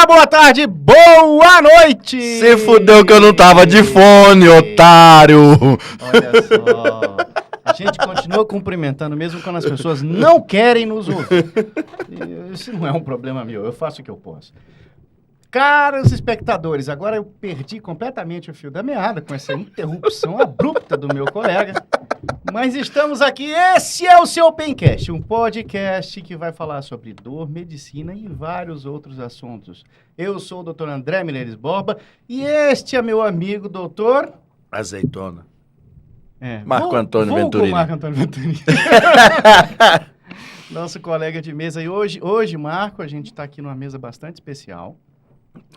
boa tarde, boa noite! Se fudeu que eu não tava de fone, otário! Olha só, a gente continua cumprimentando mesmo quando as pessoas não querem nos ouvir. Isso não é um problema meu, eu faço o que eu posso. Caros espectadores, agora eu perdi completamente o fio da meada com essa interrupção abrupta do meu colega. Mas estamos aqui, esse é o seu Pencast, um podcast que vai falar sobre dor, medicina e vários outros assuntos. Eu sou o Dr. André Mineres Borba e este é meu amigo, doutor... Azeitona. Marco Antônio Venturini. Marco Antônio Venturini. Nosso colega de mesa. E hoje, Marco, a gente está aqui numa mesa bastante especial.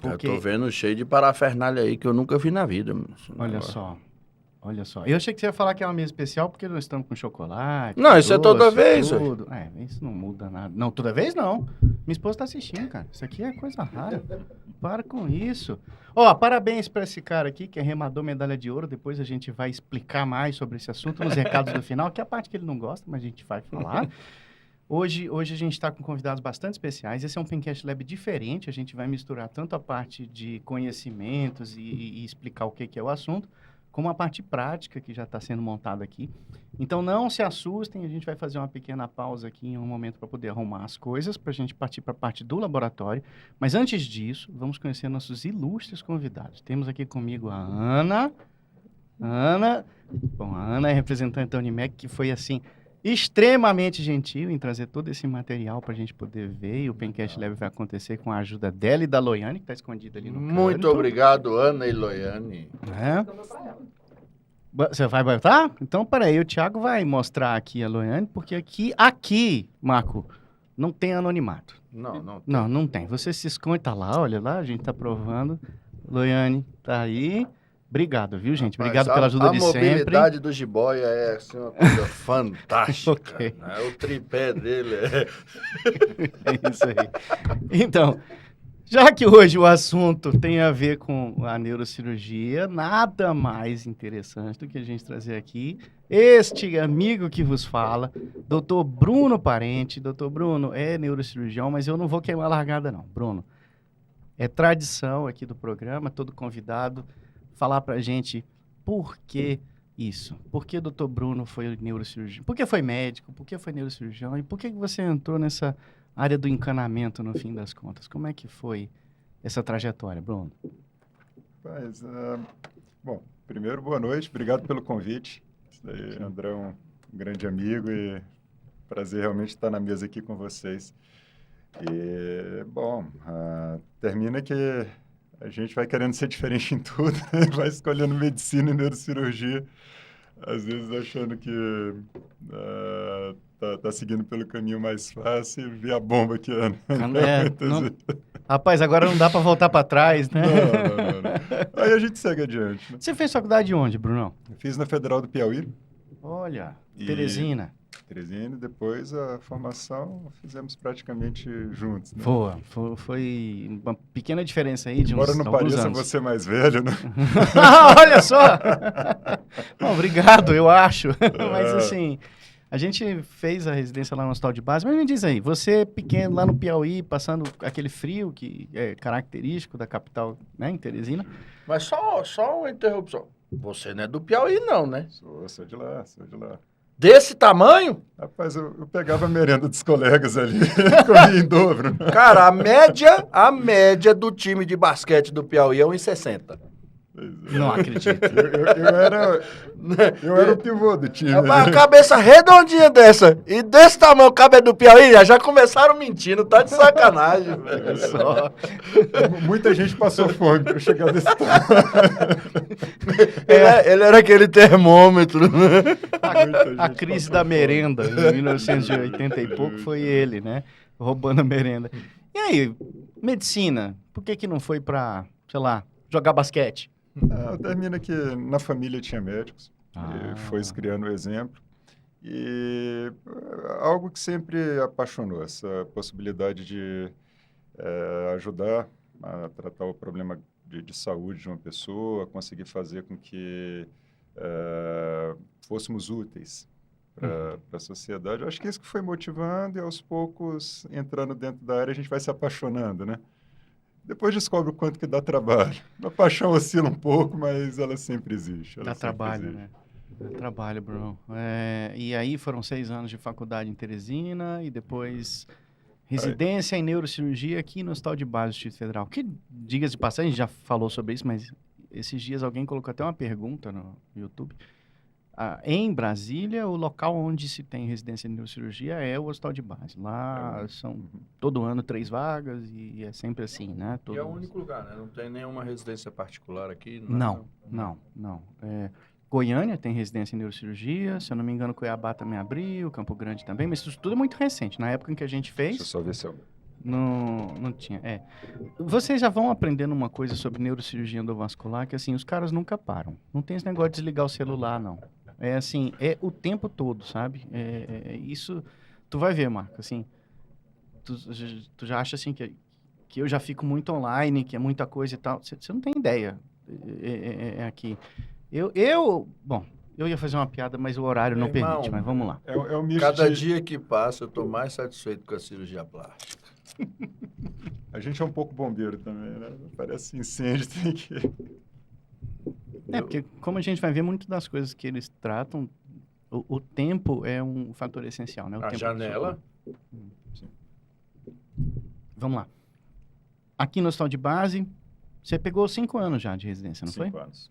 Porque... Eu tô vendo cheio de parafernália aí que eu nunca vi na vida. Olha só. Eu achei que você ia falar que é uma mesa especial porque nós estamos com chocolate. Não, isso é toda vez. Tudo. Isso não muda nada. Não, toda vez não. Minha esposa está assistindo, cara. Isso aqui é coisa rara. Para com isso. Ó, parabéns para esse cara aqui que arremadou medalha de ouro. Depois a gente vai explicar mais sobre esse assunto nos recados do final, que é a parte que ele não gosta, mas a gente vai falar. Hoje a gente está com convidados bastante especiais. Esse é um Pencast Lab diferente. A gente vai misturar tanto a parte de conhecimentos e explicar o que é o assunto, como a parte prática que já está sendo montada aqui. Então, não se assustem. A gente vai fazer uma pequena pausa aqui em um momento para poder arrumar as coisas, para a gente partir para a parte do laboratório. Mas antes disso, vamos conhecer nossos ilustres convidados. Temos aqui comigo a Ana. Bom, a Ana é representante da Unimec, que foi assim... extremamente gentil em trazer todo esse material para a gente poder ver, e o Pencast Lab vai acontecer com a ajuda dela e da Loiane, que está escondida ali no canto. Muito obrigado, Ana e Loiane. Você vai botar? Então, peraí, o Thiago vai mostrar aqui a Loiane, porque aqui, Marco, não tem anonimato. Não tem. Você se esconde, tá lá, olha lá, a gente tá provando. Loiane tá aí. Obrigado, viu, gente? Obrigado pela ajuda de sempre. A mobilidade do jiboia é assim, uma coisa fantástica. Okay. O tripé dele É isso aí. Então, já que hoje o assunto tem a ver com a neurocirurgia, nada mais interessante do que a gente trazer aqui este amigo que vos fala, Dr. Bruno Parente. Dr. Bruno é neurocirurgião, mas eu não vou queimar a largada, não. Bruno, é tradição aqui do programa, todo convidado falar pra gente por que isso. Por que o Dr. Bruno foi neurocirurgião? Por que foi médico? Por que foi neurocirurgião? E por que você entrou nessa área do encanamento, no fim das contas? Como é que foi essa trajetória, Bruno? Bom, primeiro, boa noite. Obrigado pelo convite. Isso daí, André é um grande amigo e prazer realmente estar na mesa aqui com vocês. E, bom, termina que a gente vai querendo ser diferente em tudo, né? Vai escolhendo medicina e neurocirurgia, às vezes achando que tá seguindo pelo caminho mais fácil e vê a bomba que é. Rapaz, agora não dá para voltar para trás, né? Não. Aí a gente segue adiante. Né? Você fez faculdade de onde, Brunão? Eu fiz na Federal do Piauí. Olha, Teresina. Depois a formação fizemos praticamente juntos. Né? Foi uma pequena diferença aí de Embora uns não alguns pareça anos. você mais velho, né? Olha só! Bom, obrigado, eu acho. Mas assim, a gente fez a residência lá no Hospital de Base, mas me diz aí, você pequeno lá no Piauí, passando aquele frio que é característico da capital, né, em Teresina. Mas só uma interrupção. Você não é do Piauí não, né? Sou de lá. Desse tamanho? Rapaz, eu pegava a merenda dos colegas ali, comia em dobro. Cara, a média do time de basquete do Piauí é 1,60. Não acredito. Eu era o pivô do time. Uma cabeça redondinha dessa e desse tamanho o cabelo do Piauí, já começaram mentindo, tá de sacanagem, velho. Só. Muita gente passou fome pra chegar desse tamanho. Ele era aquele termômetro, né? A crise da merenda, em 1980 e pouco, foi ele, né? Roubando a merenda. E aí, medicina, por que não foi pra, sei lá, jogar basquete? Termina que na família tinha médicos, e foi se criando o exemplo. E algo que sempre apaixonou, essa possibilidade de ajudar a tratar o problema de saúde de uma pessoa, conseguir fazer com que fôssemos úteis para a sociedade. Eu acho que isso que foi motivando e aos poucos, entrando dentro da área, a gente vai se apaixonando, né? depois descobre o quanto que dá trabalho. A paixão oscila um pouco, mas ela sempre existe. Ela Dá sempre trabalho, existe. né? Dá trabalho, Bruno. E aí foram 6 anos de faculdade em Teresina e depois residência em neurocirurgia aqui no Hospital de Base do Distrito Federal. Que, diga-se de passagem, a gente já falou sobre isso, mas esses dias alguém colocou até uma pergunta no YouTube. Em Brasília, o local onde se tem residência em neurocirurgia é o Hospital de Base. Lá são todo ano 3 vagas e é sempre assim, né? E é o único lugar, né? Não tem nenhuma residência particular aqui? Não. Goiânia tem residência em neurocirurgia, se eu não me engano, Cuiabá também abriu, Campo Grande também, mas isso tudo é muito recente. Na época em que a gente fez, Deixa eu só ver se eu... não tinha. Vocês já vão aprendendo uma coisa sobre neurocirurgia endovascular, que assim, os caras nunca param. Não tem esse negócio de desligar o celular, não. É assim, é o tempo todo, sabe? Isso, tu vai ver, Marco, assim, tu já acha assim que eu já fico muito online, que é muita coisa e tal. Você não tem ideia aqui. Bom, eu ia fazer uma piada, mas o horário não Meu permite, irmão, mas vamos lá. É um misto Cada de... dia que passa, eu tô mais satisfeito com a cirurgia plástica. A gente é um pouco bombeiro também, né? Parece incêndio, tem que... Porque como a gente vai ver, muito das coisas que eles tratam, o tempo é um fator essencial, né? O A tempo janela? Sim. Vamos lá. Aqui no Hospital de Base, você pegou 5 anos já de residência, não 5 foi? anos.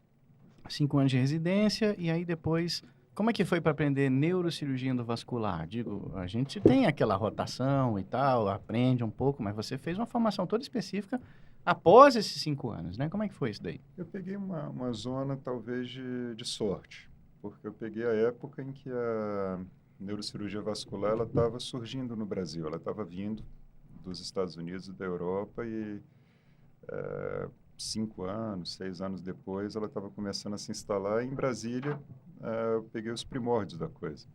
5 anos de residência, e aí depois, como é que foi para aprender neurocirurgia endovascular? Digo, a gente tem aquela rotação e tal, aprende um pouco, mas você fez uma formação toda específica após esses 5 anos, né? Como é que foi isso daí? Eu peguei uma zona, talvez, de sorte, porque eu peguei a época em que a neurocirurgia vascular ela estava surgindo no Brasil, ela estava vindo dos Estados Unidos e da Europa e 5 anos, 6 anos depois, ela estava começando a se instalar. E em Brasília, eu peguei os primórdios da coisa.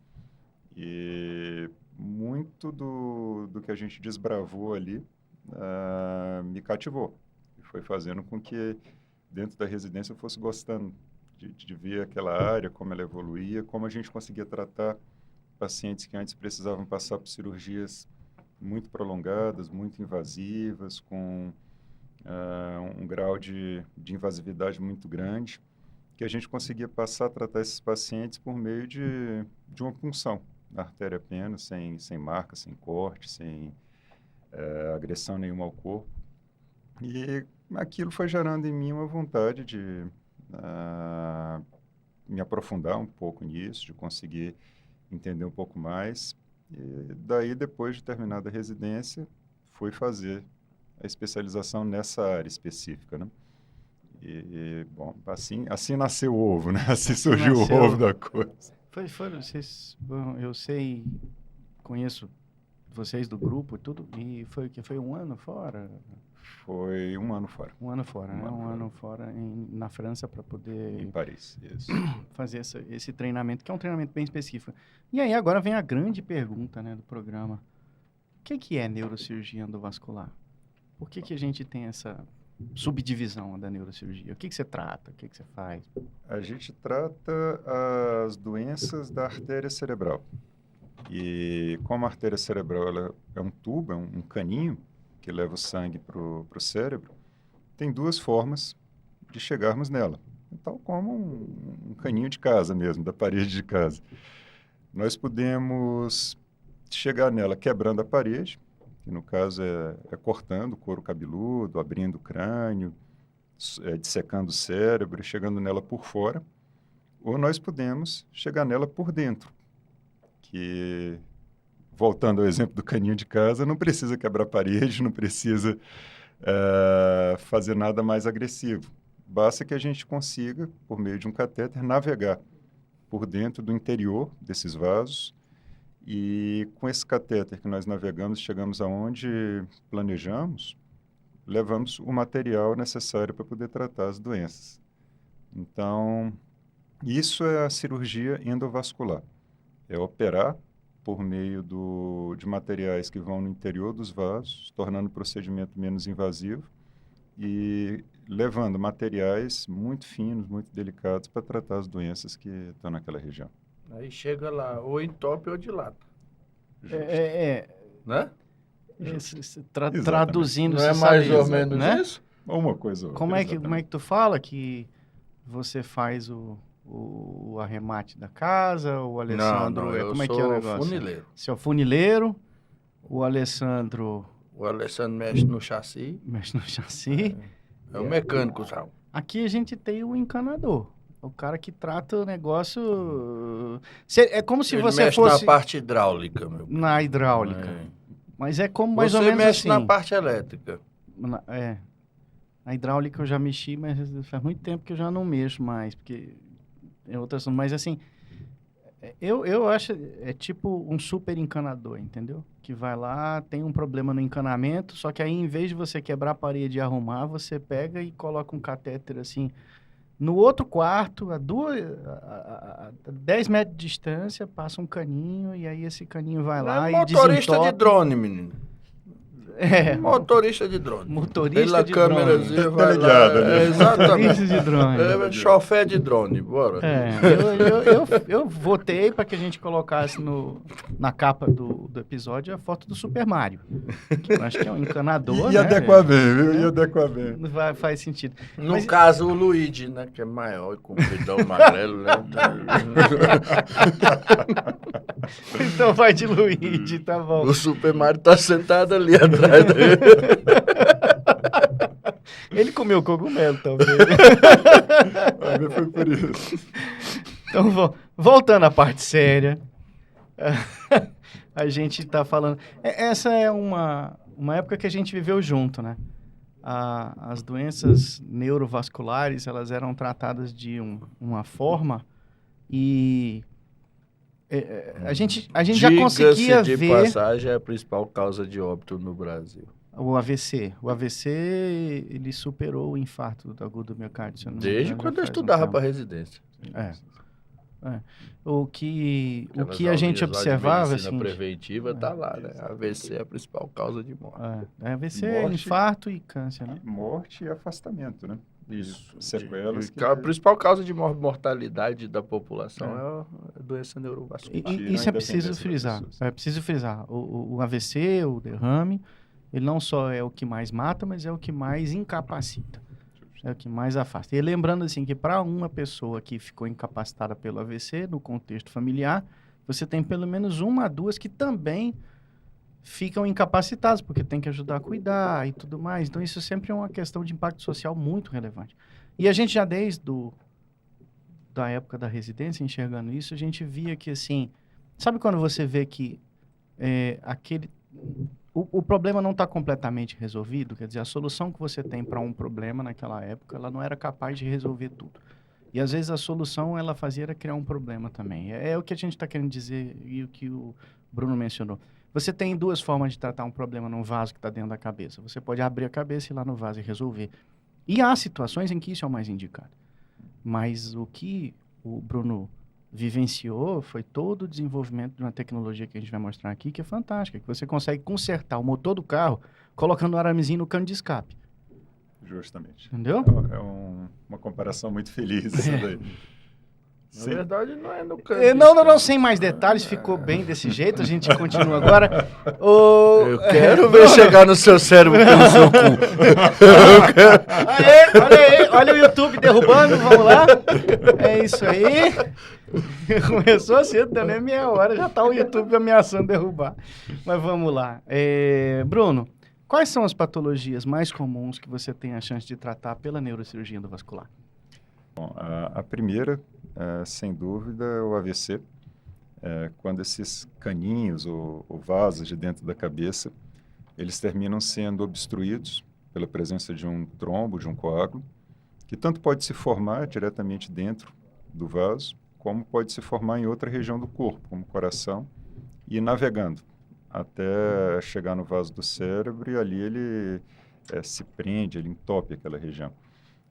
E muito do que a gente desbravou ali me cativou. E foi fazendo com que, dentro da residência, eu fosse gostando de ver aquela área, como ela evoluía, como a gente conseguia tratar pacientes que antes precisavam passar por cirurgias muito prolongadas, muito invasivas, com um grau de invasividade muito grande, que a gente conseguia passar a tratar esses pacientes por meio de uma punção na artéria apenas, sem marca, sem corte, sem agressão nenhuma ao corpo. E aquilo foi gerando em mim uma vontade de me aprofundar um pouco nisso, de conseguir entender um pouco mais. E daí, depois de terminada a residência, fui fazer a especialização nessa área específica, né? Bom, assim nasceu o ovo, né? Assim surgiu o ovo da coisa. Eu sei, conheço vocês do grupo e tudo, e foi 1 ano fora? Foi 1 ano fora. 1 ano fora, né? 1 ano fora na França para poder... Em Paris, isso. Fazer esse treinamento, que é um treinamento bem específico. E aí, agora vem a grande pergunta, né, do programa. O que é neurocirurgia endovascular? Por que a gente tem essa subdivisão da neurocirurgia? O que você trata? O que você faz? A gente trata as doenças da artéria cerebral. E como a artéria cerebral ela é um tubo, é um caninho que leva o sangue para o cérebro, tem 2 formas de chegarmos nela. Tal como um caninho de casa mesmo, da parede de casa. Nós podemos chegar nela quebrando a parede, que no caso é cortando o couro cabeludo, abrindo o crânio, dissecando o cérebro e chegando nela por fora, ou nós podemos chegar nela por dentro, que, voltando ao exemplo do caninho de casa, não precisa quebrar a parede, não precisa fazer nada mais agressivo. Basta que a gente consiga, por meio de um catéter, navegar por dentro do interior desses vasos. E com esse catéter que nós navegamos, chegamos aonde planejamos, levamos o material necessário para poder tratar as doenças. Então, isso é a cirurgia endovascular. É operar por meio de materiais que vão no interior dos vasos, tornando o procedimento menos invasivo e levando materiais muito finos, muito delicados para tratar as doenças que estão naquela região. Aí chega lá, ou entope ou dilata. Né? Exatamente. Traduzindo, Não é você mais sabe ou isso, menos né? isso? Uma coisa ou outra, Como é que exatamente. tu fala que você faz o arremate da casa? O Alessandro Eu como é que é o sou negócio? funileiro. Você é o funileiro, o Alessandro O Alessandro mexe no chassi, mexe no chassi. é o mecânico, sabe? Aqui a gente tem o encanador. O cara que trata o negócio. É como se Ele você mexe fosse na parte hidráulica, meu. na hidráulica. É. Mas é como mais ou Você menos mexe assim. na parte elétrica. Na hidráulica eu já mexi, mas faz muito tempo que eu já não mexo mais, porque é outro assunto. Mas assim, eu acho, é tipo um super encanador, entendeu? Que vai lá, tem um problema no encanamento, só que aí em vez de você quebrar a parede e arrumar, você pega e coloca um catéter assim, no outro quarto, a 10 metros de distância, passa um caninho, e aí esse caninho vai Não lá é e motorista de desentope. drone, menino. Motorista de drone. Motorista Pela de drone. câmerazinha vai Delegado, lá. né? Exatamente. Motorista de drone. Chofé de drone, bora. Eu votei para que a gente colocasse na capa do episódio a foto do Super Mario. Que eu acho que é um encanador, Ia né? adequar bem, viu? Ia adequar bem. Faz sentido. No Mas- caso, o Luigi, né? Que é maior e compridão, magrelo, né? Então vai de Luigi, tá bom. O Super Mario tá sentado ali atrás dele. Ele comeu cogumelo, talvez. Vai ver, foi por isso. Então, voltando à parte séria, a gente tá falando... Essa é uma época que a gente viveu junto, né? As doenças neurovasculares, elas eram tratadas de uma forma e a gente já conseguia de ver passagem, é a principal causa de óbito no Brasil. o AVC. O AVC, ele superou o infarto agudo do miocárdio. Se eu não me Desde engano, quando já eu faz um estudava tempo. para residência. O que Aquelas a gente aulinhas lá de observava, medicina assim... preventiva tá lá, né? AVC é a principal causa de morte. AVC é Morte. infarto e câncer, né? Morte e afastamento, né? Isso. Sequelas que... A principal causa de mortalidade da população é a doença neurovascular. Tiram Isso a é preciso independência da frisar. pessoa. É preciso frisar. O AVC, o derrame, ele não só é o que mais mata, mas é o que mais incapacita. É o que mais afasta. E lembrando assim que para uma pessoa que ficou incapacitada pelo AVC, no contexto familiar, você tem pelo menos uma a duas que também ficam incapacitados, porque tem que ajudar a cuidar e tudo mais. Então, isso sempre é uma questão de impacto social muito relevante. E a gente já desde da época da residência, enxergando isso, a gente via que, assim, sabe quando você vê que o problema não está completamente resolvido? Quer dizer, a solução que você tem para um problema naquela época, ela não era capaz de resolver tudo. E, às vezes, a solução, ela fazia era criar um problema também. É o que a gente está querendo dizer e o que o Bruno mencionou. Você tem duas formas de tratar um problema num vaso que está dentro da cabeça. Você pode abrir a cabeça e ir lá no vaso e resolver. E há situações em que isso é o mais indicado. Mas o que o Bruno vivenciou foi todo o desenvolvimento de uma tecnologia que a gente vai mostrar aqui, que é fantástica, que você consegue consertar o motor do carro colocando um aramezinho no cano de escape. Justamente. Entendeu? É uma comparação muito feliz isso daí. Na Sim. verdade, não é no canto. Não, sem mais detalhes, ficou bem desse jeito, a gente continua agora. Eu quero ver chegar no seu cérebro pelo seu cu. Olha o YouTube derrubando, vamos lá. É isso aí. Começou cedo, deu nem meia hora, já tá o YouTube ameaçando derrubar. Mas vamos lá. Bruno, quais são as patologias mais comuns que você tem a chance de tratar pela neurocirurgia endovascular? Bom, a primeira, sem dúvida, é o AVC. Quando esses caninhos ou vasos de dentro da cabeça, eles terminam sendo obstruídos pela presença de um trombo, de um coágulo, que tanto pode se formar diretamente dentro do vaso, como pode se formar em outra região do corpo, como o coração, e ir navegando até chegar no vaso do cérebro, e ali ele se prende, ele entope aquela região.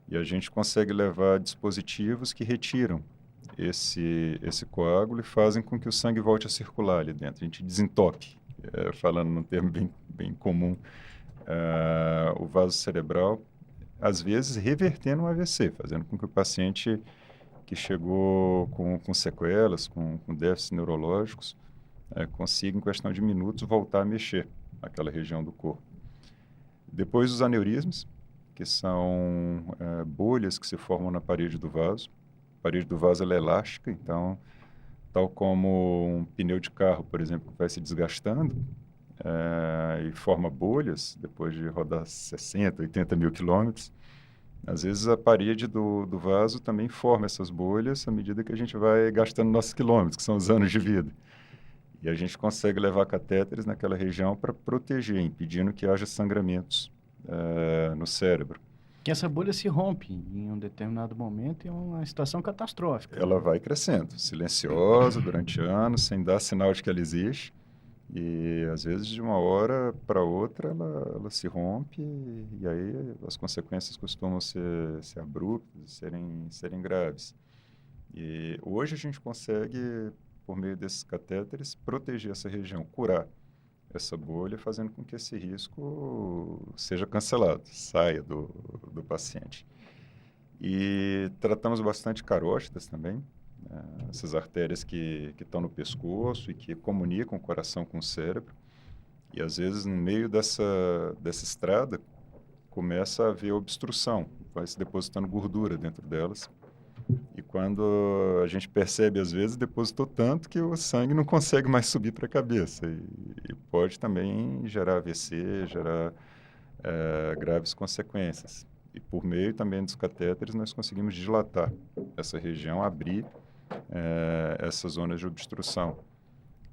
E a gente consegue levar dispositivos que retiram esse coágulo e fazem com que o sangue volte a circular ali dentro. A gente desentope, falando num termo bem comum, o vaso cerebral, às vezes revertendo um AVC, fazendo com que o paciente que chegou com sequelas, com déficits neurológicos, consiga, em questão de minutos, voltar a mexer naquela região do corpo. Depois os aneurismas, que são bolhas que se formam na parede do vaso. A parede do vaso ela é elástica, então, tal como um pneu de carro, por exemplo, que vai se desgastando e forma bolhas depois de rodar 60, 80 mil quilômetros, às vezes a parede do vaso também forma essas bolhas à medida que a gente vai gastando nossos quilômetros, que são os anos de vida. E a gente consegue levar catéteres naquela região para proteger, impedindo que haja sangramentos no cérebro. Que essa bolha se rompe em um determinado momento em uma situação catastrófica. Ela vai crescendo, silenciosa, durante anos, sem dar sinal de que ela existe. E, às vezes, de uma hora para outra, ela se rompe e aí as consequências costumam ser abruptas, serem graves. E hoje a gente consegue, por meio desses catéteres, proteger essa região, curar essa bolha, fazendo com que esse risco seja cancelado, saia do paciente. E tratamos bastante carótidas também, essas artérias que estão no pescoço e que comunicam o coração com o cérebro. E, às vezes, no meio dessa estrada, começa a haver obstrução, vai se depositando gordura dentro delas. E quando a gente percebe, às vezes, depositou tanto que o sangue não consegue mais subir para a cabeça. E pode também gerar AVC, gerar graves consequências. E por meio também dos catéteres, nós conseguimos dilatar essa região, abrir essas zonas de obstrução.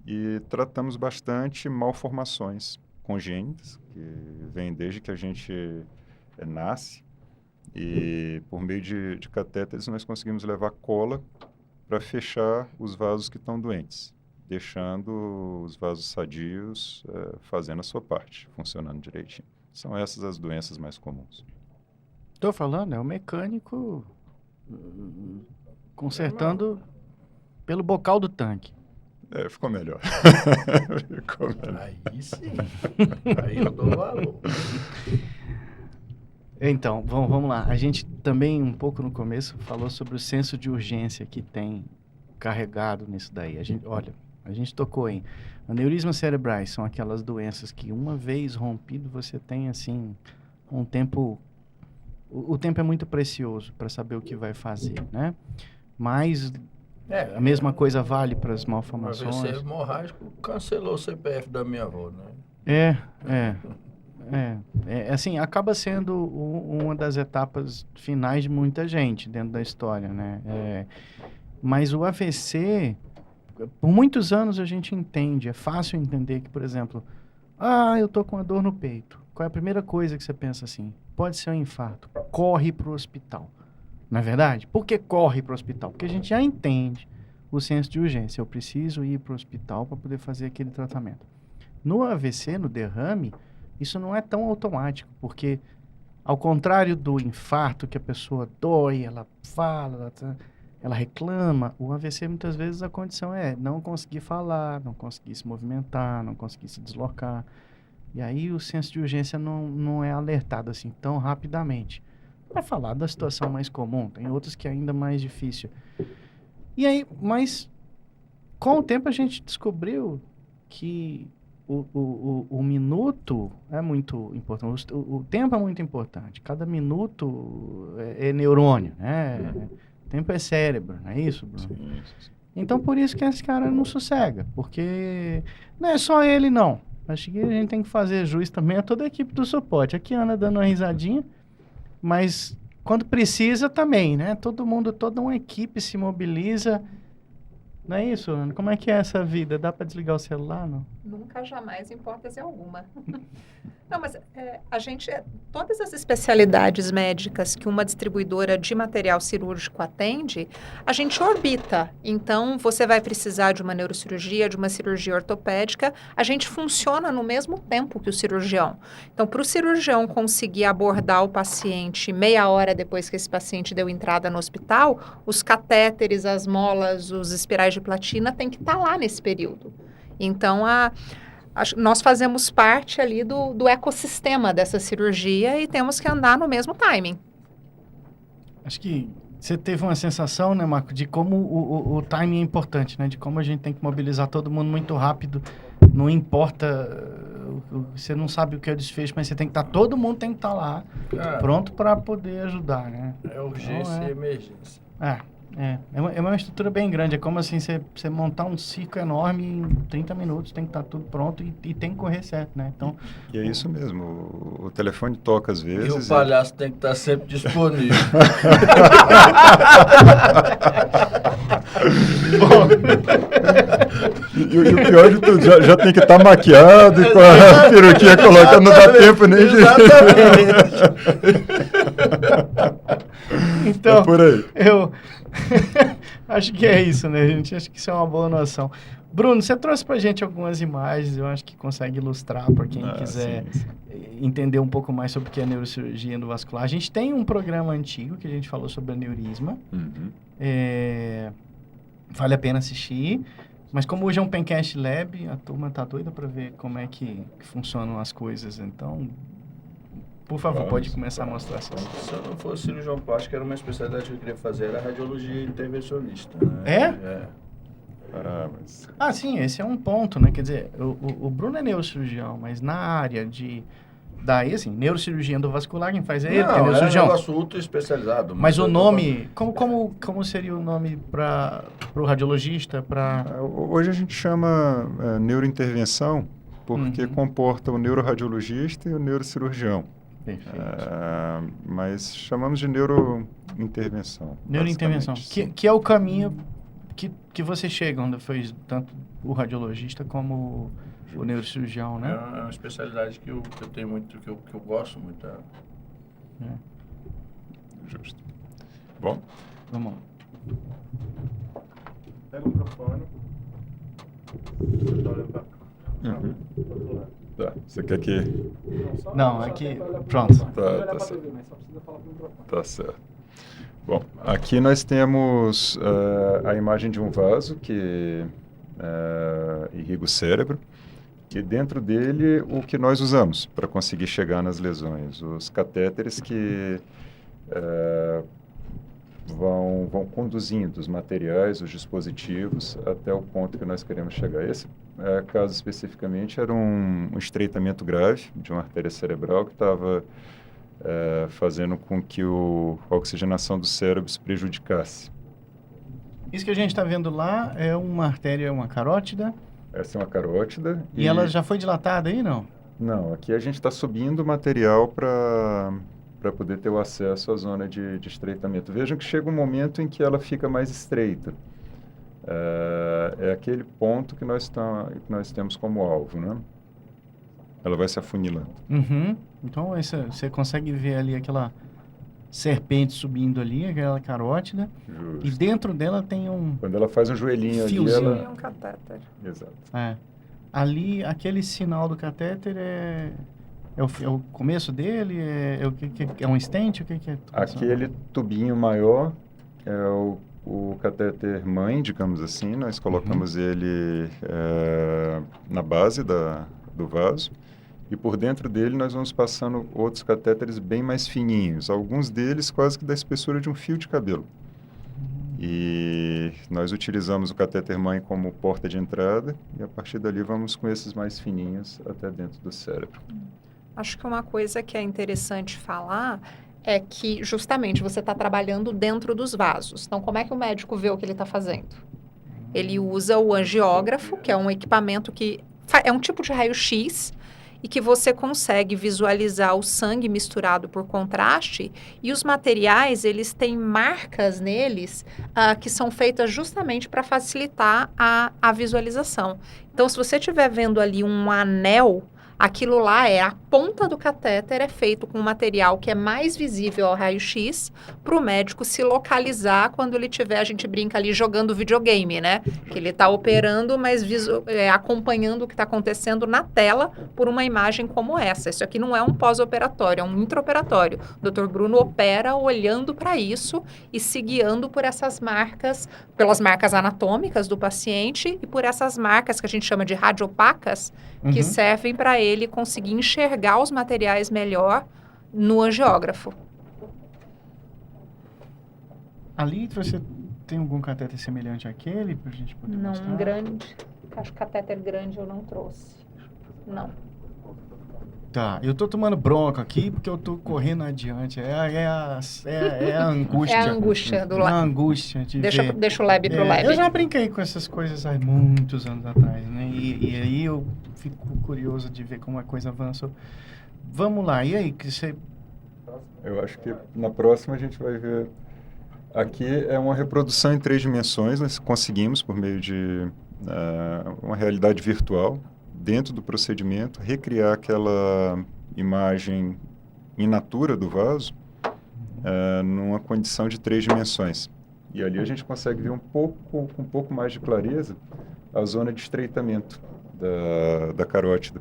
E tratamos bastante malformações congênitas, que vêm desde que a gente nasce. E por meio de catéteres, nós conseguimos levar cola para fechar os vasos que estão doentes, deixando os vasos sadios fazendo a sua parte, funcionando direitinho. São essas as doenças mais comuns. Estou falando, é o mecânico consertando pelo bocal do tanque. Ficou melhor. Ficou melhor. Aí sim. Aí eu dou valor. Então, vamos lá. A gente também, um pouco no começo, falou sobre o senso de urgência que tem carregado nisso daí. A gente tocou em aneurismas cerebrais, são aquelas doenças que uma vez rompido, você tem, assim, um tempo... O tempo é muito precioso para saber o que vai fazer, né? Mas a mesma coisa vale para as malformações. AVC hemorrágico cancelou o CPF da minha avó, né? Assim, acaba sendo uma das etapas finais de muita gente dentro da história, né? Mas o AVC, por muitos anos a gente entende, é fácil entender que, por exemplo, eu tô com uma dor no peito. Qual é a primeira coisa que você pensa assim? Pode ser um infarto. Corre para o hospital. Não é verdade? Por que corre para o hospital? Porque a gente já entende o senso de urgência. Eu preciso ir para o hospital para poder fazer aquele tratamento. No AVC, no derrame, isso não é tão automático, porque ao contrário do infarto, que a pessoa dói, ela fala, ela reclama, o AVC muitas vezes a condição é não conseguir falar, não conseguir se movimentar, não conseguir se deslocar. E aí o senso de urgência não é alertado assim tão rapidamente. Vai falar da situação mais comum, tem outras que é ainda mais difícil. E aí, mas com o tempo a gente descobriu que o minuto é muito importante, o tempo é muito importante. Cada minuto é neurônio, né? Tempo é cérebro, não é isso, Bruno? Sim. Então, por isso que esse cara não sossega, porque não é só ele, não. Acho que a gente tem que fazer jus também a toda a equipe do suporte. Aqui anda dando uma risadinha, mas quando precisa também, né? Todo mundo, toda uma equipe se mobiliza. Não é isso, Ana? Como é que é essa vida? Dá para desligar o celular, não? Nunca, jamais, em hipótese alguma. Não, mas a gente, todas as especialidades médicas que uma distribuidora de material cirúrgico atende, a gente orbita. Então, você vai precisar de uma neurocirurgia, de uma cirurgia ortopédica, a gente funciona no mesmo tempo que o cirurgião. Então, para o cirurgião conseguir abordar o paciente meia hora depois que esse paciente deu entrada no hospital, os catéteres, as molas, os espirais de platina têm que estar lá nesse período. Então, nós fazemos parte ali do ecossistema dessa cirurgia e temos que andar no mesmo timing. Acho que você teve uma sensação, né, Marco, de como o timing é importante, né? De como a gente tem que mobilizar todo mundo muito rápido, não importa você não sabe o que é o desfecho, mas você tem que estar, todo mundo tem que estar lá, pronto para poder ajudar, né? É urgência Então, e emergência. É uma estrutura bem grande. É como assim, você montar um circo enorme em 30 minutos, tem que estar tudo pronto e tem que correr certo, né? Então, E é isso mesmo, o telefone toca às E vezes. o palhaço tem que estar sempre disponível. E o pior de tudo, já tem que estar maquiado e com a peruquinha colocada, não dá tempo nem de... então É por aí. eu acho que é isso, né, gente? Acho que isso é uma boa noção. Bruno, você trouxe pra gente algumas imagens, eu acho que consegue ilustrar para quem quiser Sim. entender um pouco mais sobre o que é neurocirurgia endovascular. A gente tem um programa antigo que a gente falou sobre aneurisma. Uhum. Vale a pena assistir. Mas como hoje é um Pencast Lab, a turma tá doida para ver como é que funcionam as coisas. Então, por favor, pode começar a mostrar essas. Se eu não fosse cirurgião plástico, era uma especialidade que eu queria fazer, era radiologia intervencionista. Né? É? Mas... Ah, sim, esse é um ponto, né? Quer dizer, o Bruno é neurocirurgião, mas na área daí, assim, neurocirurgia endovascular, quem faz é ele, que é Não, é um neurocirurgião. negócio ultra especializado. Mas o eu tô nome, como seria o nome para o radiologista? Hoje a gente chama neurointervenção porque Uhum. comporta o neuroradiologista e o neurocirurgião. Perfeito. Mas chamamos de neurointervenção. Neurointervenção, basicamente, sim. que é o caminho que você chega, onde fez tanto o radiologista como o neurocirurgião, né? É uma especialidade que eu tenho muito, que eu gosto muito. Justo. Bom, Vamos lá. Pega o microfone. uhum. Tá. Você quer que... Não, aqui, pronto. Tá certo. Tá certo. Bom, aqui nós temos a imagem de um vaso que irriga o cérebro e dentro dele o que nós usamos para conseguir chegar nas lesões. Os catéteres que vão conduzindo os materiais, os dispositivos até o ponto que nós queremos chegar. Esse caso especificamente era um estreitamento grave de uma artéria cerebral que estava fazendo com que a oxigenação do cérebro se prejudicasse. Isso que a gente está vendo lá é uma artéria, uma carótida. Essa é uma carótida. E ela já foi dilatada aí, não? Não, aqui a gente está subindo o material para poder ter o acesso à zona de estreitamento. Vejam que chega um momento em que ela fica mais estreita. É aquele ponto que nós temos como alvo, né? Ela vai se afunilando. Uhum. Então, você consegue ver ali aquela serpente subindo ali, aquela carótida. Justo. E dentro dela tem um... Quando ela faz um joelhinho Fiozinho. ali, É um catéter. Exato. Ali, aquele sinal do catéter é o começo dele? É um stent? O que é? Aquele tubinho maior é o catéter mãe, digamos assim. Nós colocamos ele na base do vaso. E por dentro dele nós vamos passando outros catéteres bem mais fininhos. Alguns deles quase que da espessura de um fio de cabelo. E nós utilizamos o catéter mãe como porta de entrada. E a partir dali vamos com esses mais fininhos até dentro do cérebro. Acho que uma coisa que é interessante falar é que justamente você está trabalhando dentro dos vasos. Então, como é que o médico vê o que ele está fazendo? Ele usa o angiógrafo, que é um equipamento que é um tipo de raio-x e que você consegue visualizar o sangue misturado por contraste e os materiais, eles têm marcas neles que são feitas justamente para facilitar a visualização. Então, se você estiver vendo ali um anel, aquilo lá a ponta do catéter é feito com um material que é mais visível ao raio-x para o médico se localizar quando ele tiver, a gente brinca ali jogando videogame, né? Que ele está operando, mas acompanhando o que está acontecendo na tela por uma imagem como essa. Isso aqui não é um pós-operatório, é um intraoperatório. O Dr. Bruno opera olhando para isso e se guiando por essas marcas, pelas marcas anatômicas do paciente e por essas marcas que a gente chama de radiopacas, que servem para ele conseguir enxergar os materiais melhor no angiógrafo. Ali você tem algum catéter semelhante àquele para a gente poder mostrar? Não, grande. Acho que catéter grande eu não trouxe. Não. Tá, eu tô tomando bronca aqui porque eu tô correndo adiante. É a angústia. É a angústia do A lab. angústia de ver. Deixa o lab pro lab. Eu já brinquei com essas coisas há muitos anos atrás, né? E aí eu fico curioso de ver como a coisa avançou. Vamos lá, e aí? Que você... Eu acho que na próxima a gente vai ver. Aqui é uma reprodução em 3 dimensões, nós conseguimos, por meio de uma realidade virtual, dentro do procedimento, recriar aquela imagem in natura do vaso numa condição de 3 dimensões. E ali a gente consegue ver com um pouco mais de clareza a zona de estreitamento da carótida.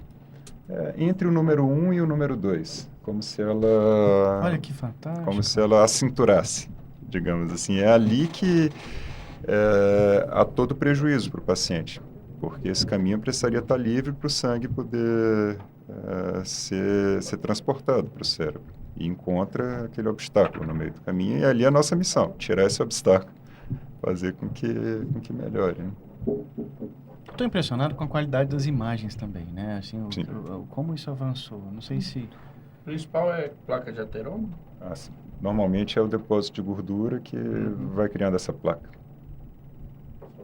Entre o número 1 e o número 2, como se ela... Olha que fantástico. Como se ela acinturasse, digamos assim. É ali que há todo prejuízo para o paciente, porque esse caminho precisaria estar livre para o sangue poder ser transportado para o cérebro. E encontra aquele obstáculo no meio do caminho, e ali é a nossa missão, tirar esse obstáculo, fazer com que melhore, né? Estou impressionado com a qualidade das imagens também, né? Assim, Sim. como isso avançou. Não sei se... O principal é placa de ateroma? Normalmente é o depósito de gordura que vai criando essa placa.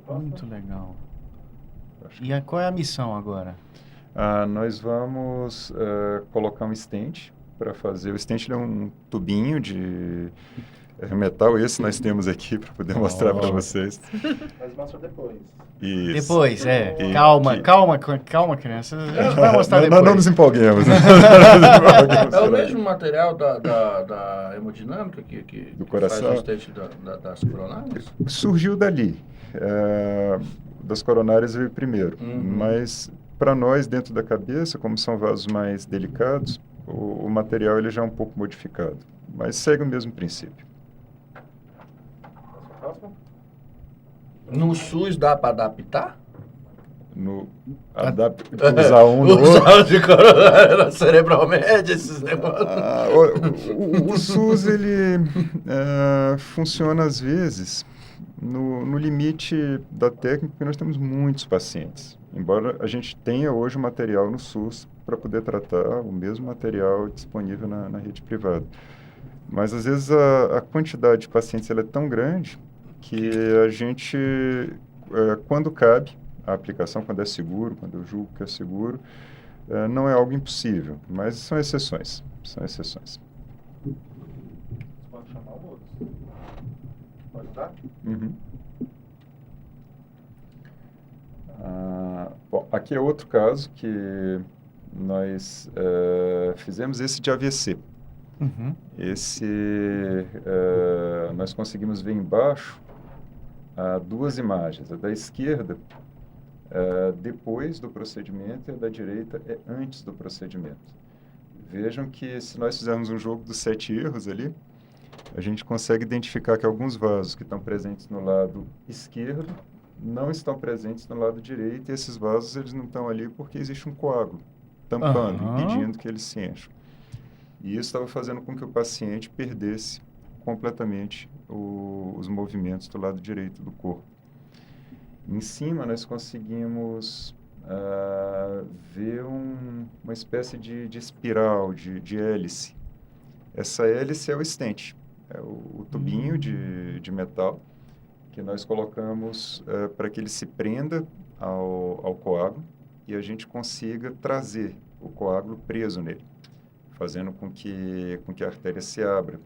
Muito legal. Acho E qual é a missão agora? Nós vamos colocar um stent para fazer. O stent é um tubinho de metal, esse nós temos aqui para poder mostrar para vocês. Mas mostra depois. Isso. Depois, E calma, criança. A gente vai mostrar Nós depois. não nos empolguemos. É o mesmo material da hemodinâmica que Do coração? faz o stent das coronárias? Surgiu dali. Das coronárias veio primeiro. Mas, para nós, dentro da cabeça, como são vasos mais delicados, o material ele já é um pouco modificado. Mas segue o mesmo princípio. No SUS dá para adaptar? Usar um no outro. Usar de coronária, cerebralmente, esses negócios. O SUS, ele funciona, às vezes, no limite da técnica, porque nós temos muitos pacientes. Embora a gente tenha hoje o material no SUS para poder tratar o mesmo material disponível na rede privada. Mas, às vezes, a quantidade de pacientes ela é tão grande que a gente, quando cabe, a aplicação, quando é seguro, quando eu julgo que é seguro, não é algo impossível, mas são exceções. São exceções. Pode chamar o outro. Pode dar? Bom, aqui é outro caso que nós fizemos, esse de AVC. Esse, nós conseguimos ver embaixo 2 imagens. A da esquerda, depois do procedimento, e a da direita é antes do procedimento. Vejam que se nós fizermos um jogo dos 7 erros ali, a gente consegue identificar que alguns vasos que estão presentes no lado esquerdo não estão presentes no lado direito, e esses vasos eles não estão ali porque existe um coágulo tampando, impedindo que eles se encham. E isso estava fazendo com que o paciente perdesse completamente os movimentos do lado direito do corpo. Em cima, nós conseguimos ver uma espécie de espiral, de hélice. Essa hélice é o stent, é o tubinho de metal que nós colocamos para que ele se prenda ao coágulo e a gente consiga trazer o coágulo preso nele, fazendo com que a artéria se abra.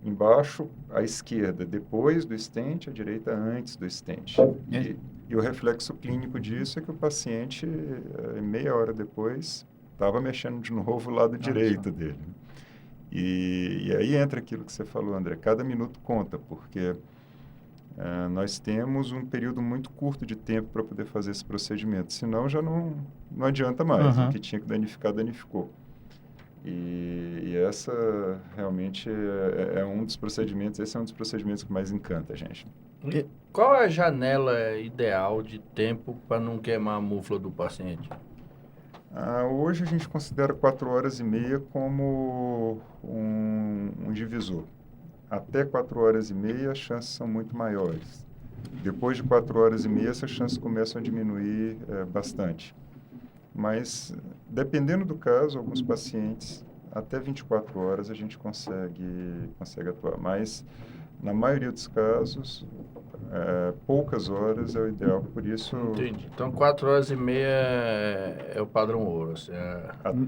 Embaixo, à esquerda, depois do stent, à direita, antes do stent. E o reflexo clínico disso é que o paciente, meia hora depois, estava mexendo de novo o lado direito dele. E aí entra aquilo que você falou, André, cada minuto conta, porque nós temos um período muito curto de tempo para poder fazer esse procedimento, senão já não adianta mais, o que tinha que danificar, danificou. E essa realmente é um dos procedimentos, esse é um dos procedimentos que mais encanta a gente. Qual é a janela ideal de tempo para não queimar a mufla do paciente? Hoje a gente considera 4 horas e meia como um divisor. Até 4 horas e meia as chances são muito maiores. Depois de 4 horas e meia essas chances começam a diminuir bastante. Mas, dependendo do caso, alguns pacientes, até 24 horas a gente consegue atuar. Mas, na maioria dos casos, poucas horas é o ideal. Por isso... Entendi. Então, 4 horas e meia é o padrão ouro. Assim,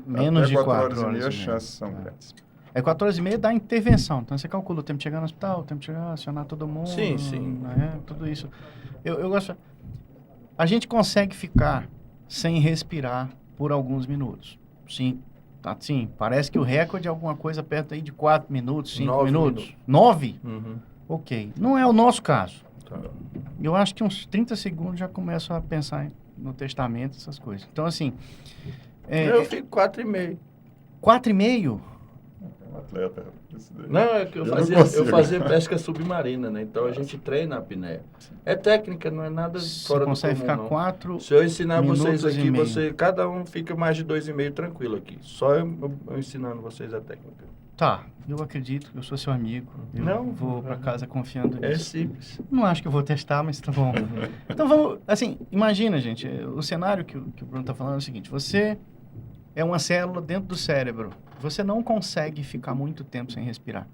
Menos de até 4 horas e meia, horas as e meia. chances são grandes. É 4 horas e meia da intervenção. Então, você calcula o tempo de chegar no hospital, o tempo de chegar, acionar todo mundo. Sim, sim. Né? Tudo isso. Eu gosto... A gente consegue ficar sem respirar por alguns minutos. Sim. Assim, parece que o recorde é alguma coisa perto aí de 4 minutos, 5 9 minutos. 9? Uhum. Ok. Não é o nosso caso. Tá. Eu acho que uns 30 segundos já começo a pensar no testamento, essas coisas. Então, assim... Eu fico 4,5. 4,5? Um atleta... esse daí. Não, é que eu não fazia consigo. pesca submarina, né? Então a gente treina a apneia. É técnica, não é nada Você fora do consegue comum, ficar não. 4... Se eu ensinar vocês minutos e aqui, meio. cada um fica mais de 2,5 tranquilo aqui. Só eu ensinando vocês a técnica. Tá, eu acredito, eu sou seu amigo. Eu Não, vou pra casa confiando É nisso. simples. Não acho que eu vou testar, mas tá bom. Então vamos, assim, imagina, gente, o cenário que o Bruno tá falando é o seguinte: você é uma célula dentro do cérebro. Você não consegue ficar muito tempo sem respirar.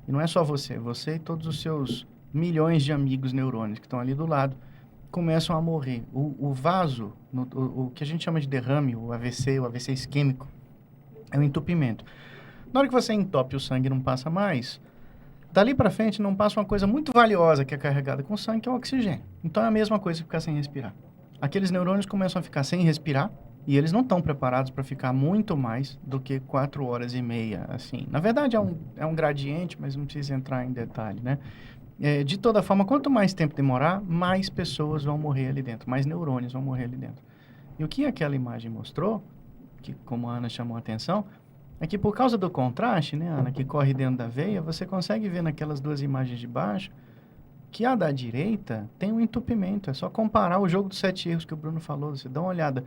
E não é só você e todos os seus milhões de amigos neurônios que estão ali do lado começam a morrer. O vaso, o que a gente chama de derrame, o AVC isquêmico, é o entupimento. Na hora que você entope o sangue e não passa mais, dali para frente não passa uma coisa muito valiosa que é carregada com sangue, que é o oxigênio. Então é a mesma coisa que ficar sem respirar. Aqueles neurônios começam a ficar sem respirar e eles não estão preparados para ficar muito mais do que 4 horas e meia, assim. Na verdade é um gradiente, mas não precisa entrar em detalhe, né? De toda forma, quanto mais tempo demorar, mais pessoas vão morrer ali dentro, mais neurônios vão morrer ali dentro. E o que aquela imagem mostrou, que como a Ana chamou a atenção, é que por causa do contraste, né, Ana, que corre dentro da veia, você consegue ver naquelas duas imagens de baixo que a da direita tem um entupimento. É só comparar o jogo dos 7 erros que o Bruno falou. Você dá uma olhada.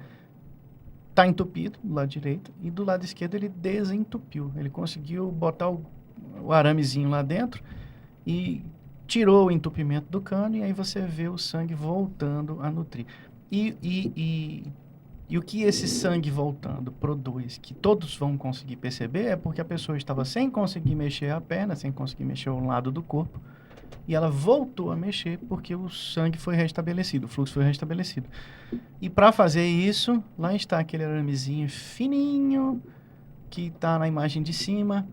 Está entupido do lado direito e do lado esquerdo ele desentupiu. Ele conseguiu botar o aramezinho lá dentro e tirou o entupimento do cano e aí você vê o sangue voltando a nutrir. E o que esse sangue voltando produz, que todos vão conseguir perceber, é porque a pessoa estava sem conseguir mexer a perna, sem conseguir mexer um lado do corpo, e ela voltou a mexer porque o sangue foi restabelecido, o fluxo foi restabelecido. E para fazer isso, lá está aquele aramezinho fininho, que está na imagem de cima,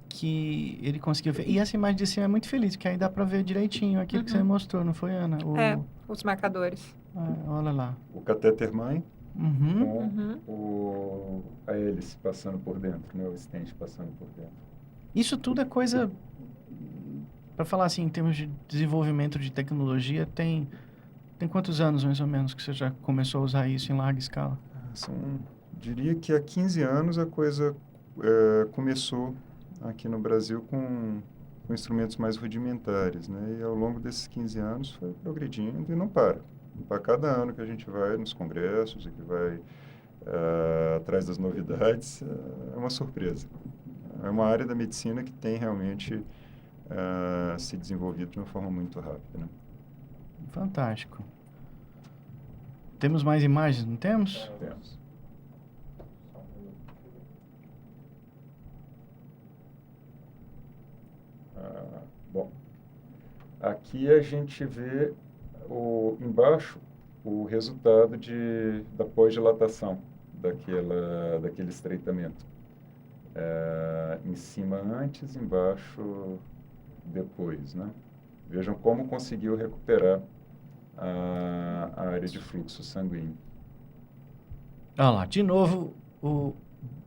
que ele conseguiu ver. E essa imagem de cima é muito feliz, porque aí dá para ver direitinho aquilo que você mostrou, não foi, Ana? Os marcadores. Olha lá. O catéter-mãe Uhum. com a hélice passando por dentro, né? O stent passando por dentro. Isso tudo é coisa, para falar assim, em termos de desenvolvimento de tecnologia, tem quantos anos, mais ou menos, que você já começou a usar isso em larga escala? Diria que há 15 anos a coisa começou aqui no Brasil com instrumentos mais rudimentares, né? E ao longo desses 15 anos foi progredindo e não para. Para cada ano que a gente vai nos congressos e que vai atrás das novidades, é uma surpresa. É uma área da medicina que tem realmente se desenvolvido de uma forma muito rápida, né? Fantástico. Temos mais imagens, não temos? Temos. Bom, aqui a gente vê embaixo o resultado da pós-dilatação daquele estreitamento. Em cima antes, embaixo depois, né? Vejam como conseguiu recuperar a área de fluxo sanguíneo. Olha lá, de novo o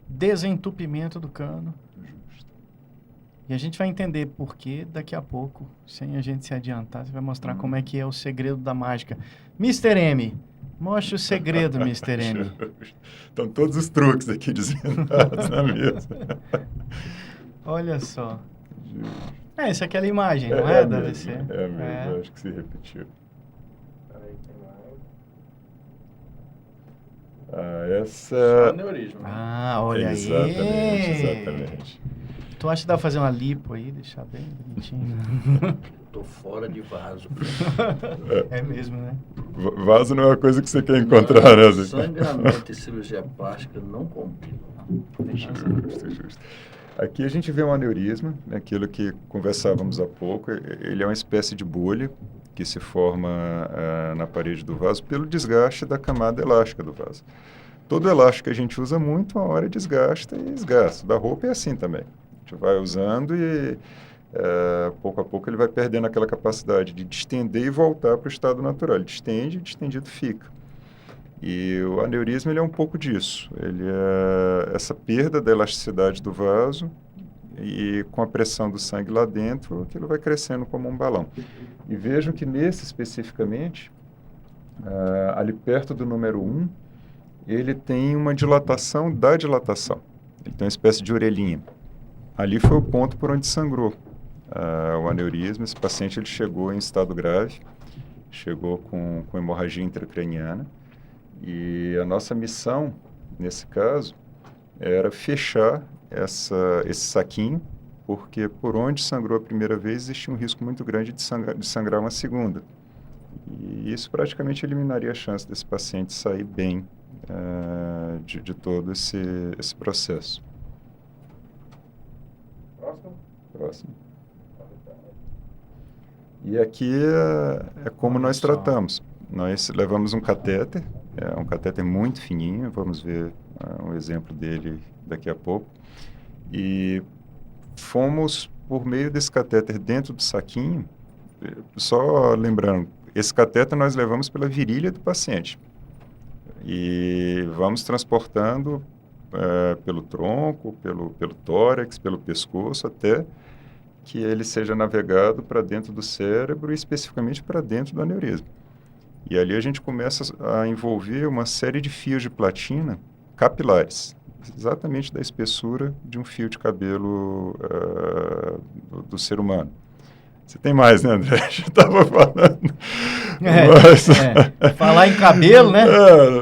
desentupimento do cano. Justo. E a gente vai entender por que daqui a pouco, sem a gente se adiantar, você vai mostrar como é que é o segredo da mágica. Mr. M, mostre o segredo, Mr. M. Estão todos os truques aqui desvendados na mesa. Olha só. Justo. Isso é aquela imagem, não é? Deve mesmo, ser. É mesmo, acho que se repetiu. Essa... Só aneurisma. Olha Exatamente, aí. exatamente. Tu acha que dá pra fazer uma lipo aí, deixar bem bonitinho? Tô fora de vaso. É mesmo, né? Vaso não é uma coisa que você quer encontrar, né? Zé? Sangramento e cirurgia plástica não combinam. Justo. Aqui a gente vê um aneurisma, né, aquilo que conversávamos há pouco. Ele é uma espécie de bolha que se forma na parede do vaso pelo desgaste da camada elástica do vaso. Todo elástico que a gente usa muito, uma hora desgasta e desgasta. Da roupa é assim também. A gente vai usando e pouco a pouco ele vai perdendo aquela capacidade de distender e voltar para o estado natural. Ele distende e distendido fica. E o aneurisma ele é um pouco disso. Ele é essa perda da elasticidade do vaso e com a pressão do sangue lá dentro, aquilo vai crescendo como um balão. E vejam que nesse especificamente, ali perto do número 1, ele tem uma dilatação da dilatação. Ele tem uma espécie de orelhinha. Ali foi o ponto por onde sangrou o aneurisma. Esse paciente ele chegou em estado grave, chegou com hemorragia intracraniana. E a nossa missão, nesse caso, era fechar esse saquinho, porque por onde sangrou a primeira vez existia um risco muito grande de sangrar uma segunda. E isso praticamente eliminaria a chance desse paciente sair bem de todo esse processo. Próximo. E aqui é como nós tratamos. Nós levamos um catéter, um catéter muito fininho, vamos ver um exemplo dele daqui a pouco. E fomos, por meio desse catéter dentro do saquinho, só lembrando, esse catéter nós levamos pela virilha do paciente. E vamos transportando pelo tronco, pelo tórax, pelo pescoço, até que ele seja navegado para dentro do cérebro e especificamente para dentro do aneurisma. E ali a gente começa a envolver uma série de fios de platina capilares, exatamente da espessura de um fio de cabelo do ser humano. Você tem mais, né, André? Já estava falando. Falar em cabelo, né?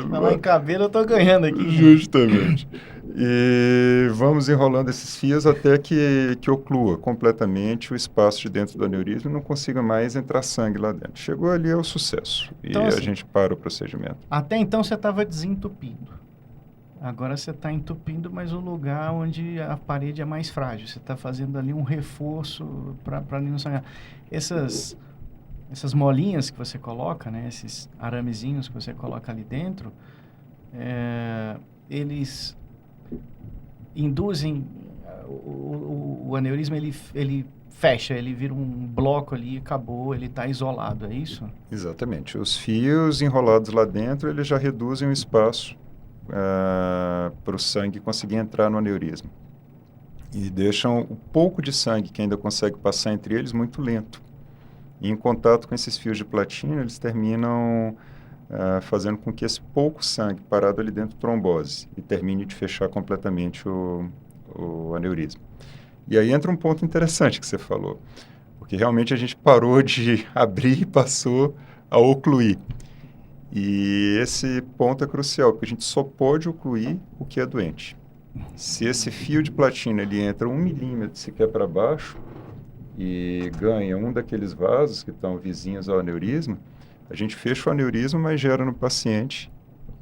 Falar em cabelo, eu estou ganhando aqui. Justamente. E vamos enrolando esses fios até que oclua completamente o espaço de dentro do aneurisma e não consiga mais entrar sangue lá dentro. Chegou ali é o sucesso. Então, e assim, a gente para o procedimento. Até então você estava desentupindo. Agora você está entupindo, mas o lugar onde a parede é mais frágil. Você está fazendo ali um reforço para não sangrar. Essas molinhas que você coloca, né, esses aramezinhos que você coloca ali dentro, eles induzem o aneurisma, ele fecha, ele vira um bloco ali, acabou, ele está isolado, é isso? Exatamente. Os fios enrolados lá dentro, eles já reduzem o espaço para o sangue conseguir entrar no aneurisma. E deixam o pouco de sangue que ainda consegue passar entre eles muito lento. E em contato com esses fios de platina, eles terminam fazendo com que esse pouco sangue parado ali dentro trombose e termine de fechar completamente o aneurisma. E aí entra um ponto interessante que você falou, porque realmente a gente parou de abrir e passou a ocluir. E esse ponto é crucial, porque a gente só pode ocluir o que é doente. Se esse fio de platina ele entra 1 milímetro sequer para baixo e ganha um daqueles vasos que estão vizinhos ao aneurisma, a gente fecha o aneurisma, mas gera no paciente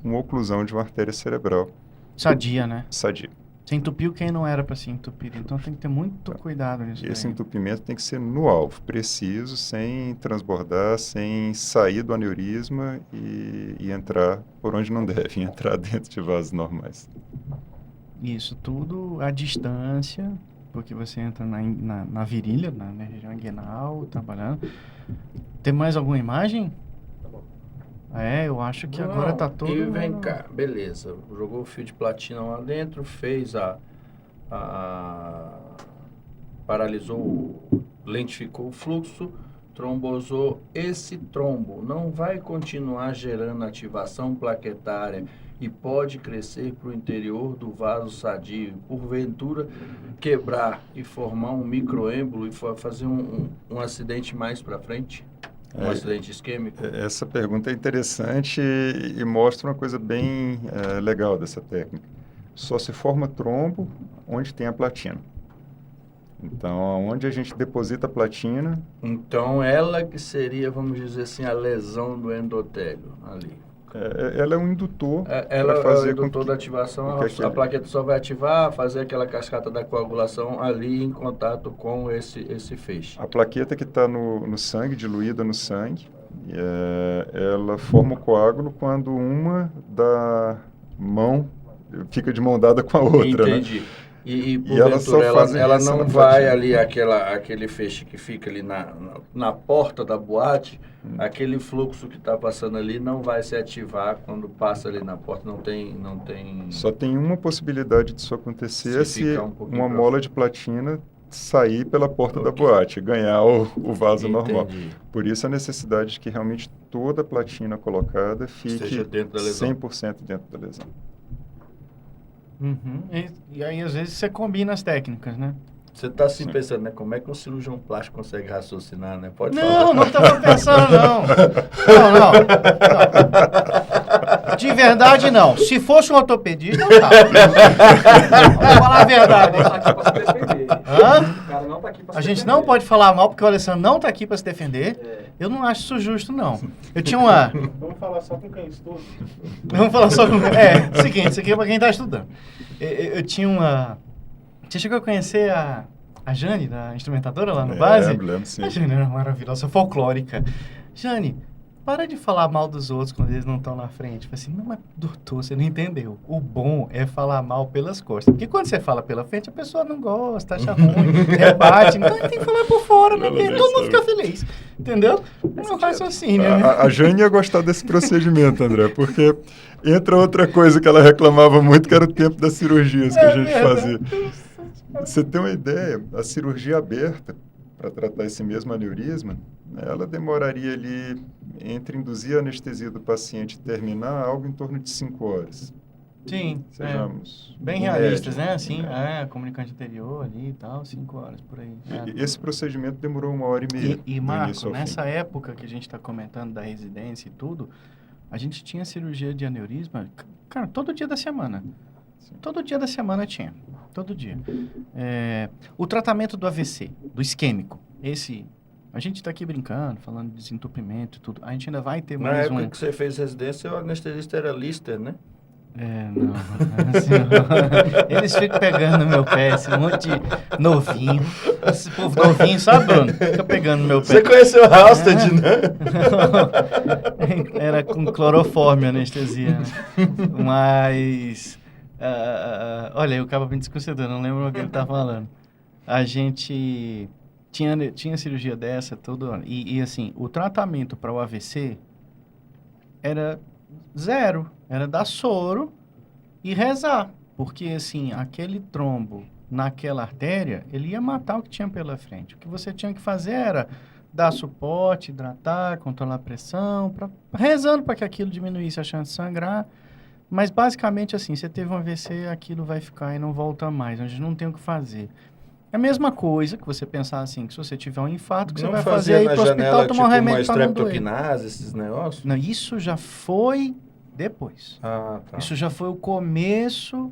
uma oclusão de uma artéria cerebral. Sadia, né? Sadia. Você entupiu quem não era para ser entupido, então tem que ter muito cuidado nisso. Esse entupimento tem que ser no alvo, preciso, sem transbordar, sem sair do aneurisma e entrar por onde não deve, entrar dentro de vasos normais. Isso tudo à distância, porque você entra na virilha, na região inguinal, trabalhando. Tem mais alguma imagem? Eu acho que agora tá todo... E vem cá, beleza. Jogou o fio de platina lá dentro, fez paralisou, lentificou o fluxo, trombosou. Esse trombo não vai continuar gerando ativação plaquetária e pode crescer para o interior do vaso sadio, porventura quebrar e formar um microêmbolo e fazer um acidente mais para frente? Um acidente isquêmico? Essa pergunta é interessante e mostra uma coisa bem legal dessa técnica. Só se forma trombo onde tem a platina. Então, onde a gente deposita a platina, Então, ela que seria, vamos dizer assim, a lesão do endotélio ali. ela é um indutor Ela para é o fazer com indutor que... da ativação, com que a aquele- plaqueta só vai ativar, fazer aquela cascata da coagulação ali em contato com esse feixe. A plaqueta que está no sangue, diluída no sangue, ela forma o coágulo quando uma da mão fica de mão dada com a outra, né? Entendi. E ela só porventura, faz ela isso não na vai platina. ali, aquele feixe que fica ali na porta da boate, aquele fluxo que está passando ali não vai se ativar quando passa ali na porta, não tem... Só tem uma possibilidade disso acontecer Se se ficar um pouquinho uma pra mola fora. de platina sair pela porta da Ok. boate, ganhar o vaso normal. Entendi. Por isso a necessidade de que realmente toda a platina colocada fique Esteja dentro da lesão. 100% dentro da lesão. Uhum. E aí, às vezes, você combina as técnicas, né? Você está assim Sim. pensando, né? Como é que um cirurgião plástico consegue raciocinar, né? Pode Não, falar. não estava pensando, não. Não. De verdade, não. Se fosse um ortopedista, eu tava. Vamos falar a verdade. Não tá aqui pra se defender. Hã? O cara não tá aqui pra se A gente defender. não pode falar mal porque o Alessandro não está aqui para se defender. É. Eu não acho isso justo, não. Eu tinha uma... Vamos falar só com quem estuda. Vamos falar só com... Seguinte, isso aqui é para quem está estudando. Eu tinha uma... Você chegou a conhecer a Jane, da instrumentadora lá no base? Lembro, sim. A Jane era maravilhosa, folclórica. Jane, para de falar mal dos outros quando eles não estão na frente. Eu falei assim, não, mas doutor, você não entendeu. O bom é falar mal pelas costas. Porque quando você fala pela frente, a pessoa não gosta, acha ruim, rebate. Então tem que falar por fora, né? Porque todo mundo fica feliz. Entendeu? É um raciocínio, né? A Jane ia gostar desse procedimento, André, porque entra outra coisa que ela reclamava muito, que era o tempo das cirurgias que a gente fazia. Você tem uma ideia, a cirurgia aberta, para tratar esse mesmo aneurisma, ela demoraria ali, entre induzir a anestesia do paciente e terminar, algo em torno de 5 horas. Sim, Sejamos bem em realistas, média, né? Assim, em média. comunicante anterior ali e tal, 5 horas por aí. E esse procedimento demorou 1h30. E do Marco, início ao fim. nessa época que a gente está comentando da residência e tudo, a gente tinha cirurgia de aneurisma, cara, todo dia da semana. Sim. Todo dia da semana tinha. Todo dia. O tratamento do AVC, do isquêmico, esse... A gente está aqui brincando, falando de desentupimento e tudo. A gente ainda vai ter Na mais época que você fez residência, o anestesista era Lister, né? Não. Assim, eles ficam pegando no meu pé, esse monte de novinho. Esse povo novinho, sabe, Bruno? Fica pegando no meu pé. Você conheceu a Halsted, né? Era com clorofórmio a anestesia, né? Mas... olha, eu acabo me desconcentrando, não lembro o que ele tá falando. A gente tinha cirurgia dessa todo ano. E assim, o tratamento para o AVC era zero. Era dar soro e rezar. Porque, assim, aquele trombo naquela artéria, ele ia matar o que tinha pela frente. O que você tinha que fazer era dar suporte, hidratar, controlar a pressão, rezando para que aquilo diminuísse a chance de sangrar. Mas, basicamente, assim, você teve um AVC, aquilo vai ficar e não volta mais. A gente não tem o que fazer. É a mesma coisa que você pensar assim, que se você tiver um infarto, que você vai fazer aí pro hospital tomar um remédio para não doer. streptokinase, esses negócios? Não, isso já foi depois. Ah, tá. Isso já foi o começo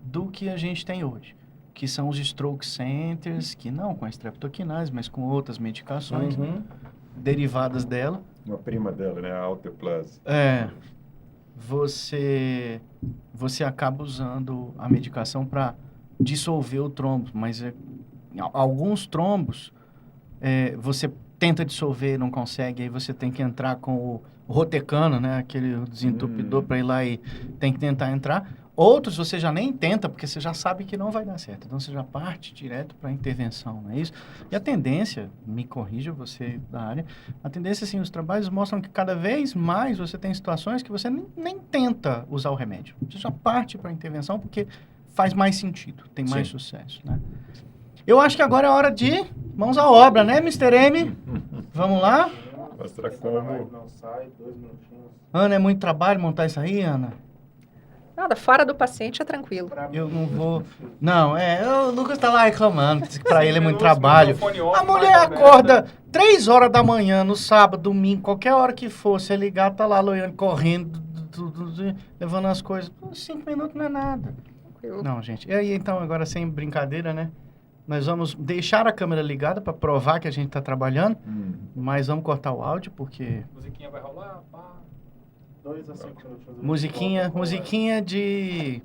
do que a gente tem hoje. Que são os stroke centers, que não com a streptokinase, mas com outras medicações derivadas dela. Uma prima dela, né? A alteplase. Você acaba usando a medicação para dissolver o trombo, mas alguns trombos você tenta dissolver, não consegue, aí você tem que entrar com o rotecano, né, aquele desentupidor para ir lá e tem que tentar entrar. Outros você já nem tenta, porque você já sabe que não vai dar certo. Então, você já parte direto para a intervenção, não é isso? E a tendência, me corrija você da área, a tendência, assim, os trabalhos mostram que cada vez mais você tem situações que você nem tenta usar o remédio. Você já parte para a intervenção porque faz mais sentido, tem mais sucesso, né? Eu acho que agora é hora de mãos à obra, né, Mr. M? Vamos lá? Mostrar como... Não sai, 2 minutinhos. Ana, é muito trabalho montar isso aí, Ana? Nada, fora do paciente é tranquilo. Eu não vou... Não, o Lucas tá lá reclamando, diz que pra ele é muito trabalho. A mulher acorda 3 horas da manhã, no sábado, domingo, qualquer hora que for, você ligar, tá lá loiando, correndo, levando as coisas. 5 minutos não é nada. Tranquilo. Não, gente. E aí, então, agora sem brincadeira, né? Nós vamos deixar a câmera ligada para provar que a gente está trabalhando, mas vamos cortar o áudio, porque... Musiquinha vai rolar, pá. 2 a 5 minutinhos. Musiquinha de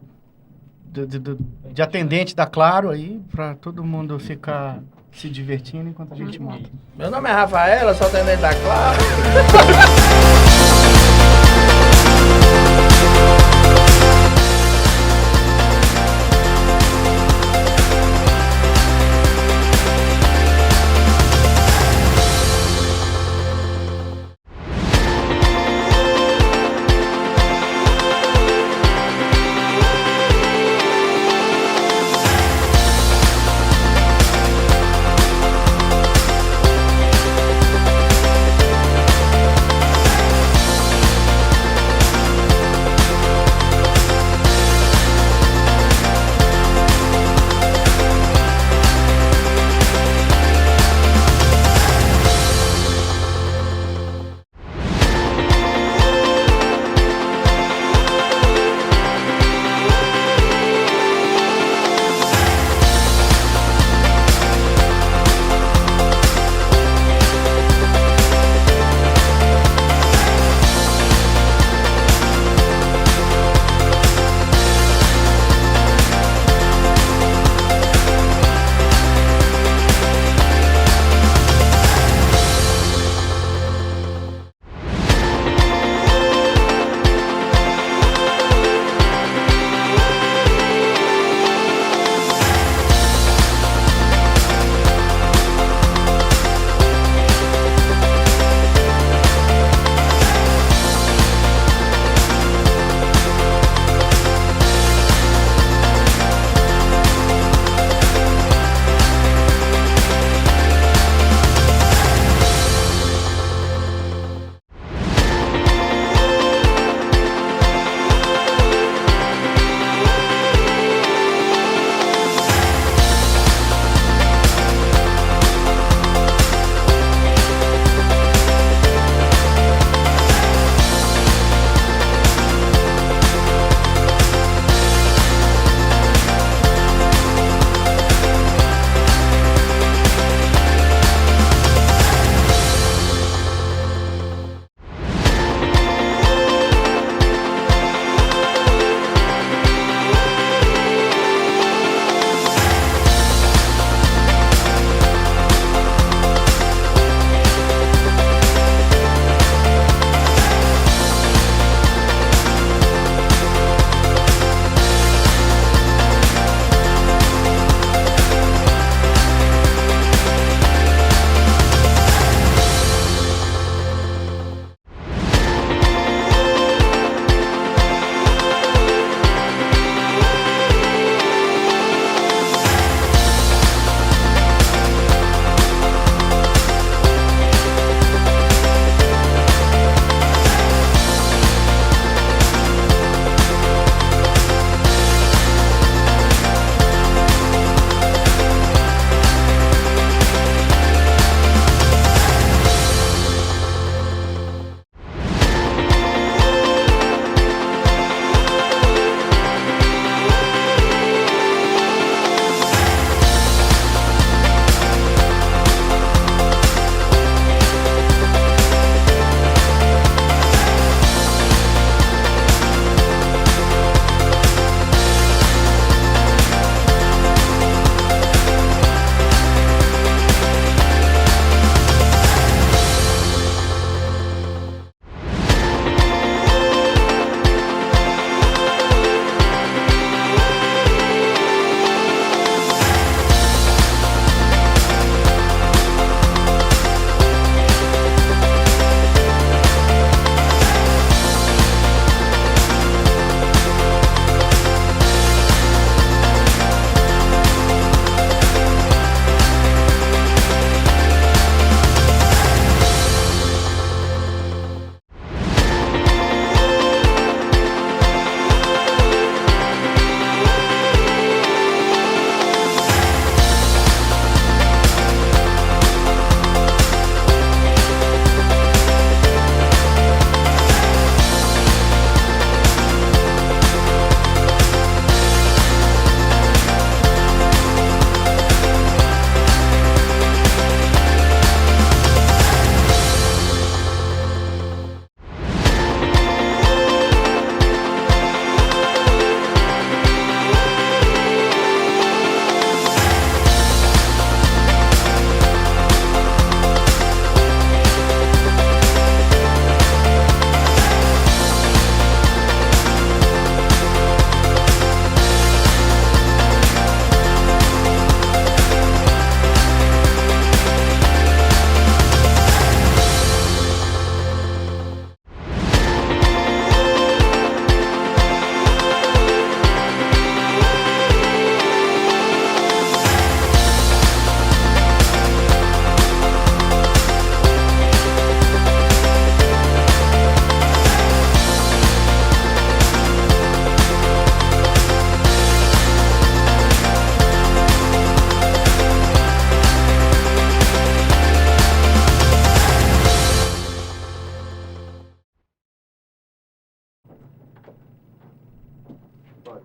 atendente da Claro aí, para todo mundo ficar se divertindo enquanto a gente monta. Meu nome é Rafaela, sou atendente da Claro.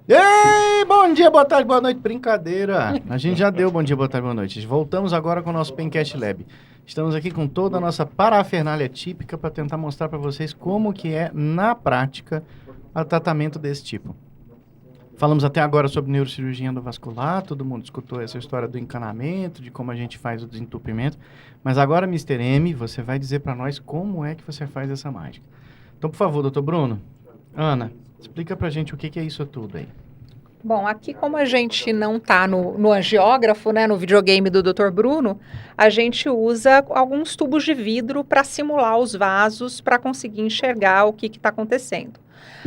Ei, bom dia, boa tarde, boa noite. Brincadeira. A gente já deu bom dia, boa tarde, boa noite. Voltamos agora com o nosso Pencast Lab. Estamos aqui com toda a nossa parafernália típica para tentar mostrar para vocês como que é, na prática, o tratamento desse tipo. Falamos até agora sobre neurocirurgia endovascular, todo mundo escutou essa história do encanamento, de como a gente faz o desentupimento. Mas agora, Mr. M, você vai dizer para nós como é que você faz essa mágica. Então, por favor, doutor Bruno, Ana, explica pra gente o que é isso tudo aí. Bom, aqui como a gente não está no angiógrafo, né, no videogame do Dr. Bruno, a gente usa alguns tubos de vidro para simular os vasos para conseguir enxergar o que está acontecendo.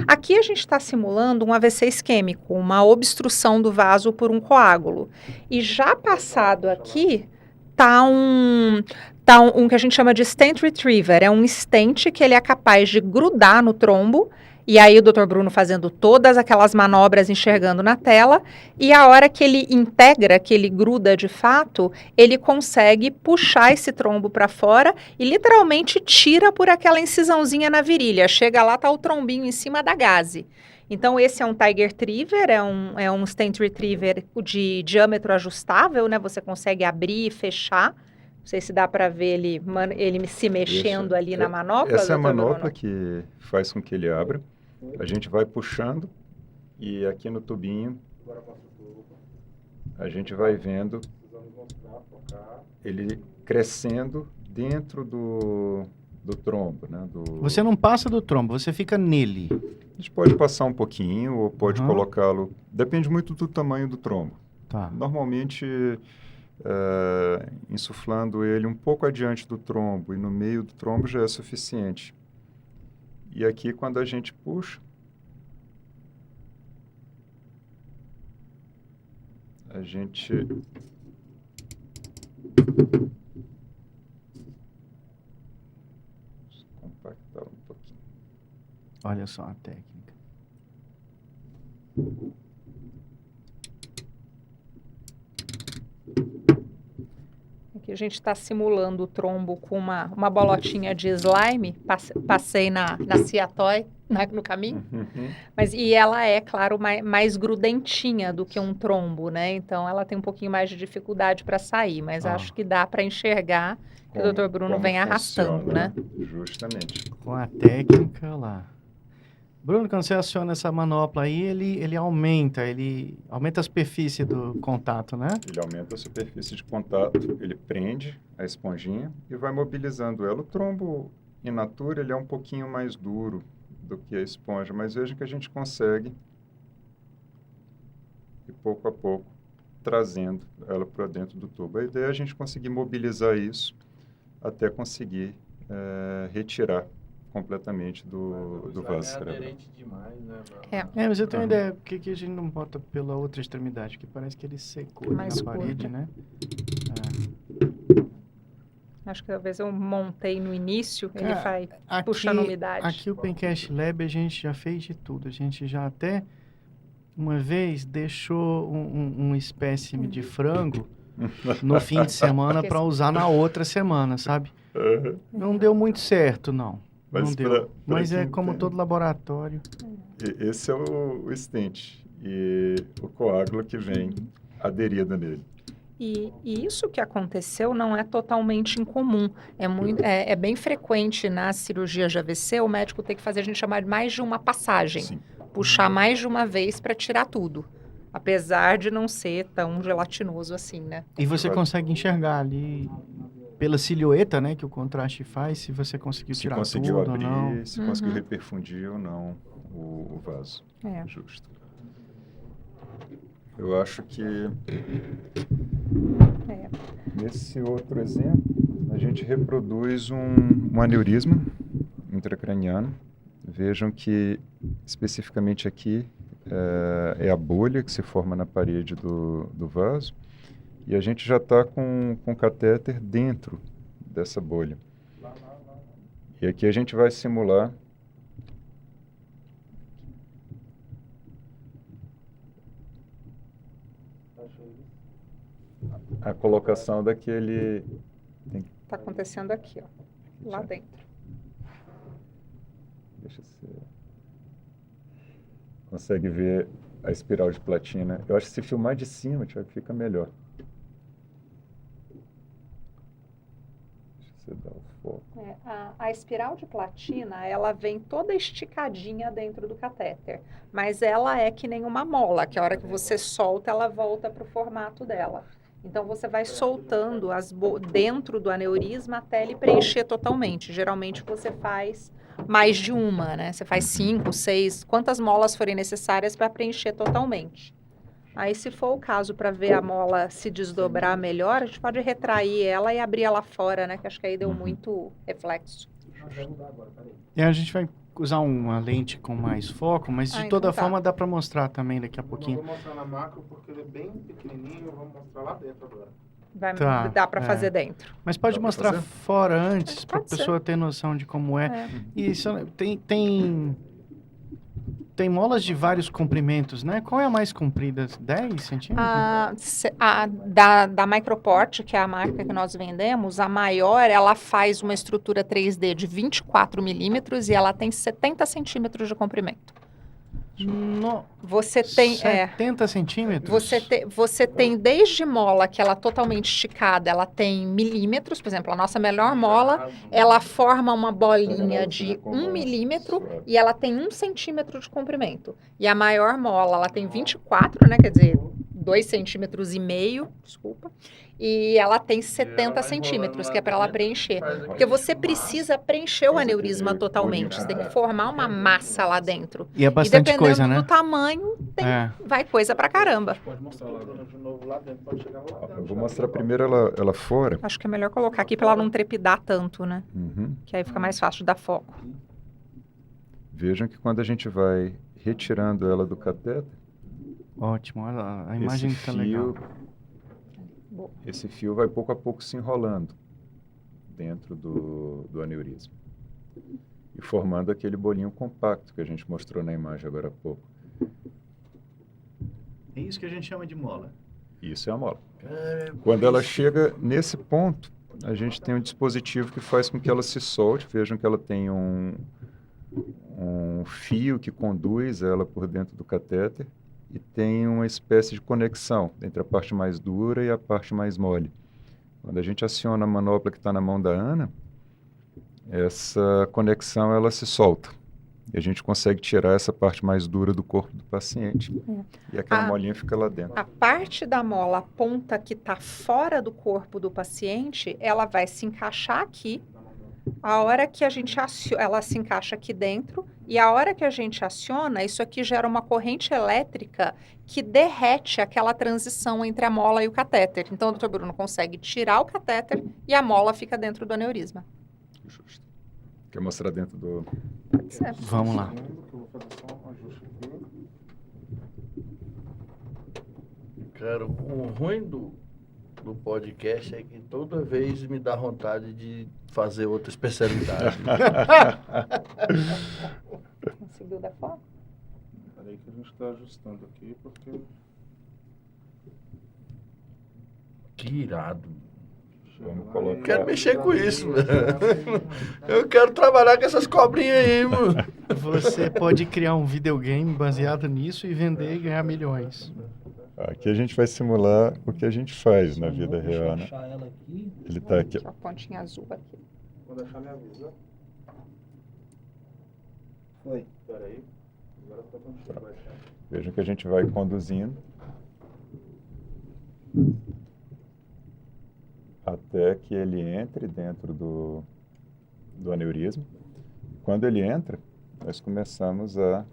Aqui a gente está simulando um AVC isquêmico, uma obstrução do vaso por um coágulo. E já passado aqui está um que a gente chama de stent retriever, é um stent que ele é capaz de grudar no trombo. E aí o Dr. Bruno fazendo todas aquelas manobras, enxergando na tela, e a hora que ele integra, que ele gruda de fato, ele consegue puxar esse trombo para fora e literalmente tira por aquela incisãozinha na virilha. Chega lá, tá o trombinho em cima da gaze. Então esse é um Tiger Retriever, é um stent retriever de diâmetro ajustável, né? Você consegue abrir e fechar. Não sei se dá para ver ele se mexendo ali na manopla. Essa é a Dr. manopla Bruno? que faz com que ele abra. A gente vai puxando e aqui no tubinho a gente vai vendo ele crescendo dentro do trombo, né? Você não passa do trombo, você fica nele. A gente pode passar um pouquinho ou pode Uhum. colocá-lo... Depende muito do tamanho do trombo. Tá. Normalmente, insuflando ele um pouco adiante do trombo e no meio do trombo já é suficiente. E aqui, quando a gente puxa, a gente... compactar um pouquinho. Olha só a técnica. Aqui a gente está simulando o trombo com uma bolotinha de slime, passei na Ciatoy no caminho, e ela é, claro, mais grudentinha do que um trombo, né? Então ela tem um pouquinho mais de dificuldade para sair, mas acho que dá para enxergar que o Dr. Bruno Como vem arrastando, funciona, né? Justamente. Com a técnica lá. Bruno, quando você aciona essa manopla aí, ele aumenta a superfície do contato, né? Ele aumenta a superfície de contato, ele prende a esponjinha e vai mobilizando ela. O trombo in natura, ele é um pouquinho mais duro do que a esponja, mas veja que a gente consegue, e pouco a pouco, trazendo ela para dentro do tubo. A ideia é a gente conseguir mobilizar isso até conseguir retirar completamente do vaso É cerebral. aderente demais, né? Mas eu tenho uma ideia, por que a gente não bota pela outra extremidade? Que parece que ele secou ali Mais na parede, curta. né? Acho que talvez eu montei no início, ele Cara, vai puxando umidade. Aqui o Pencast Lab a gente já fez de tudo. A gente já até uma vez deixou um espécime de frango no fim de semana para usar na outra semana, sabe? Não deu muito certo, não. Mas Não deu. pra Mas é quem como tem- todo laboratório. Esse é o stent e o coágulo que vem aderido nele. E isso que aconteceu não é totalmente incomum. É bem frequente nas cirurgias de AVC o médico ter que fazer, a gente chama de mais de uma passagem. Sim. Puxar mais de uma vez para tirar tudo. Apesar de não ser tão gelatinoso assim, né? E você Vai- consegue enxergar ali pela silhueta, né, que o contraste faz, se você conseguiu Se tirar conseguiu tudo ou abrir, não. se conseguiu reperfundir ou não o vaso. É. Justo. Eu acho que nesse outro exemplo, a gente reproduz um aneurisma intracraniano. Vejam que especificamente aqui é a bolha que se forma na parede do vaso e a gente já está com o catéter dentro dessa bolha. E aqui a gente vai simular a colocação daquele... Tá acontecendo aqui, ó. Lá dentro. Deixa eu ver. Consegue ver a espiral de platina. Eu acho que se filmar de cima, Thiago, fica melhor. Deixa você dar o foco. A espiral de platina, ela vem toda esticadinha dentro do catéter, mas ela é que nem uma mola, que a hora que você solta, ela volta para o formato dela. Então, você vai soltando dentro do aneurisma até ele preencher totalmente. Geralmente, você faz mais de uma, né? Você faz 5, 6, quantas molas forem necessárias para preencher totalmente. Aí, se for o caso, para ver a mola se desdobrar melhor, a gente pode retrair ela e abrir ela fora, né? Que acho que aí deu muito reflexo. Vai mudar agora, peraí. E a gente vai usar uma lente com mais foco, mas de Ah, toda então tá. forma dá para mostrar também daqui a Eu não pouquinho. vou mostrar na macro porque ele é bem pequenininho, vamos mostrar lá dentro agora. Tá, Dá para é. fazer dentro. Mas pode Dá pra mostrar fazer? fora antes, para a Pode ser. pessoa ter noção de como é. É. E isso, tem molas de vários comprimentos, né? Qual é a mais comprida? 10 centímetros? Da Microport, que é a marca que nós vendemos, a maior, ela faz uma estrutura 3D de 24 milímetros e ela tem 70 centímetros de comprimento. No, Você tem... 70 centímetros? Você tem desde mola, que ela é totalmente esticada, ela tem milímetros, por exemplo, a nossa melhor mola, ela forma uma bolinha de 1 milímetro e ela tem 1 centímetro de comprimento. E a maior mola, ela tem 24, né, quer dizer, 2 centímetros e meio, desculpa, e ela tem 70 centímetros, que é para ela preencher. Porque você precisa preencher o aneurisma totalmente, você tem que formar uma massa lá dentro. E é E bastante dependendo coisa, né? do tamanho, É. vai coisa pra caramba. Pode mostrar lá dentro de novo lá dentro, pode chegar lá dentro. Eu vou mostrar primeiro ela fora. Acho que é melhor colocar aqui pra ela não trepidar tanto, né? Uhum. Que aí fica mais fácil de dar foco. Vejam que quando a gente vai retirando ela do catéter, Ótimo, olha, a imagem tá legal. esse fio vai pouco a pouco se enrolando dentro do aneurisma e formando aquele bolinho compacto que a gente mostrou na imagem agora há pouco. É isso que a gente chama de mola. Isso é a mola. Quando ela chega nesse ponto, a gente tem um dispositivo que faz com que ela se solte. Vejam que ela tem um fio que conduz ela por dentro do catéter e tem uma espécie de conexão entre a parte mais dura e a parte mais mole. Quando a gente aciona a manopla que está na mão da Ana, essa conexão ela se solta. E a gente consegue tirar essa parte mais dura do corpo do paciente. E aquela molinha fica lá dentro. A parte da mola, a ponta que está fora do corpo do paciente, ela vai se encaixar aqui. A hora que a gente aciona, ela se encaixa aqui dentro. E a hora que a gente aciona, isso aqui gera uma corrente elétrica que derrete aquela transição entre a mola e o catéter. Então, o Dr. Bruno consegue tirar o catéter e a mola fica dentro do aneurisma. Justo. Quer mostrar dentro do... Pode ser. Vamos lá. Que eu vou fazer só um ajuste aqui. Cara, o ruim do podcast é que toda vez me dá vontade de fazer outra especialidade. Conseguiu dar foco? Peraí que a gente está ajustando aqui, porque... Que irado. Vamos colocar... Eu quero mexer com isso, velho. Eu quero trabalhar com essas cobrinhas aí, mano. Você pode criar um videogame baseado nisso e vender e ganhar milhões. Aqui a gente vai simular o que a gente faz na vida real, né? Ele está aqui. A pontinha azul aqui. Quando achar, me avisa. Foi. Peraí. Agora tá contigo, vai achar. Vejam que a gente vai conduzindo até que ele entre dentro do aneurisma. Quando ele entra, nós começamos a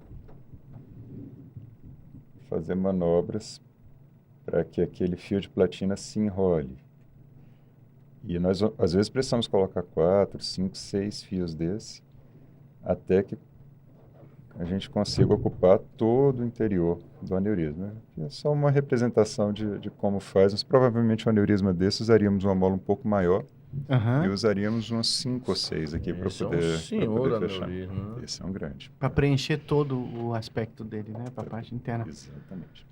fazer manobras para que aquele fio de platina se enrole. E nós, às vezes, precisamos colocar 4, 5, 6 fios desse, até que a gente consiga ocupar todo o interior do aneurisma. É só uma representação de como faz, mas provavelmente um aneurisma desse usaríamos uma mola um pouco maior e usaríamos uns 5 ou 6 aqui para poder fechar. Aneurisma. Esse é um grande. Para preencher todo o aspecto dele, né? Para a parte interna. Exatamente.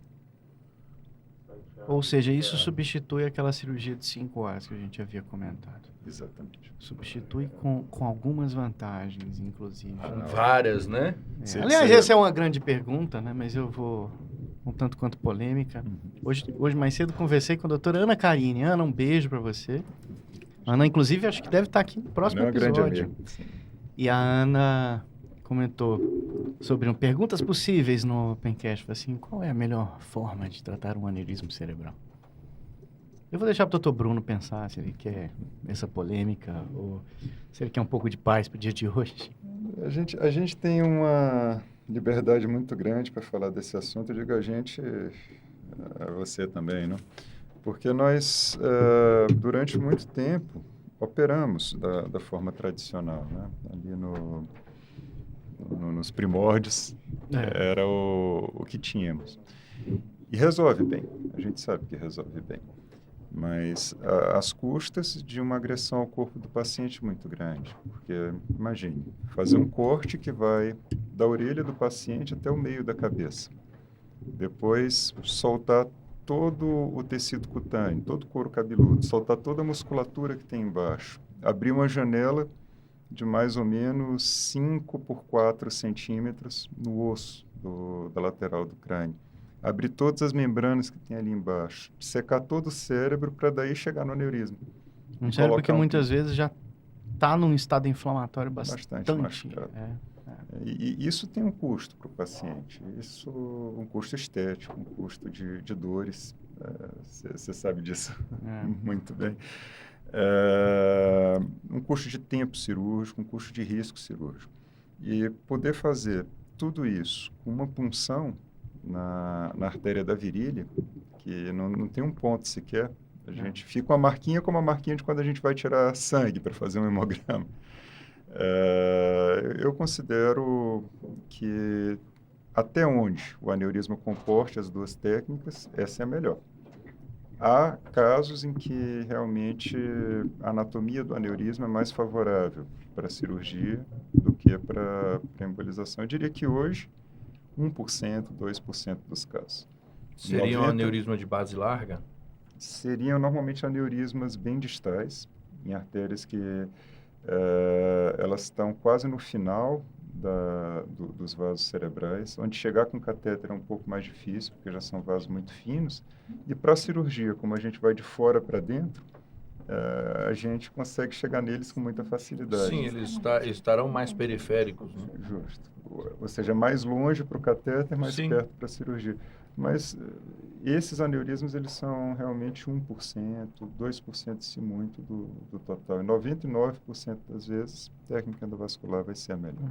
Ou seja, isso substitui aquela cirurgia de 5 horas que a gente havia comentado. Exatamente. Substitui com algumas vantagens, inclusive. Várias, né? É. Sim, Aliás, sim. essa é uma grande pergunta, né? Mas eu vou um tanto quanto polêmica. Hoje mais cedo conversei com a doutora Ana Carine. Ana, um beijo para você. Ana, inclusive, acho que deve estar aqui no próximo Ana é um grande episódio. amigo. Sim. E a Ana comentou sobre perguntas possíveis no Opencast. Falei assim, qual é a melhor forma de tratar um aneurisma cerebral? Eu vou deixar para o Dr. Bruno pensar se ele quer essa polêmica ou se ele quer um pouco de paz para o dia de hoje. A gente tem uma liberdade muito grande para falar desse assunto. Eu digo a gente, a você também, não? Porque nós, durante muito tempo, operamos da forma tradicional, né? Ali nos primórdios, era o que tínhamos. E resolve bem, a gente sabe que resolve bem. Mas às custas de uma agressão ao corpo do paciente muito grande. Porque, imagine, fazer um corte que vai da orelha do paciente até o meio da cabeça. Depois, soltar todo o tecido cutâneo, todo o couro cabeludo, soltar toda a musculatura que tem embaixo. Abrir uma janela de mais ou menos 5 por 4 centímetros no osso da lateral do crânio. Abrir todas as membranas que tem ali embaixo, secar todo o cérebro para daí chegar no aneurisma. Um cérebro que muitas vezes já está num estado inflamatório bastante machucado. E isso tem um custo para o paciente, isso um custo estético, um custo de dores, você sabe disso muito bem. Um custo de tempo cirúrgico, um custo de risco cirúrgico. E poder fazer tudo isso com uma punção na artéria da virilha, que não tem um ponto sequer, a gente fica uma marquinha como a marquinha de quando a gente vai tirar sangue para fazer um hemograma. Eu considero que até onde o aneurisma comporte as duas técnicas, essa é a melhor. Há casos em que realmente a anatomia do aneurisma é mais favorável para a cirurgia do que para a embolização. Eu diria que hoje 1%, 2% dos casos. Seria um aneurisma de base larga? Seriam normalmente aneurismas bem distais, em artérias que elas estão quase no final dos vasos cerebrais, onde chegar com catéter é um pouco mais difícil, porque já são vasos muito finos. E para a cirurgia, como a gente vai de fora para dentro, a gente consegue chegar neles com muita facilidade. Sim, eles estarão mais periféricos. Né? Justo. Ou seja, mais longe para o catéter, mais Sim. perto para a cirurgia. Mas esses aneurismas, eles são realmente 1%, 2% se muito do total. E 99% das vezes, a técnica endovascular vai ser a melhor.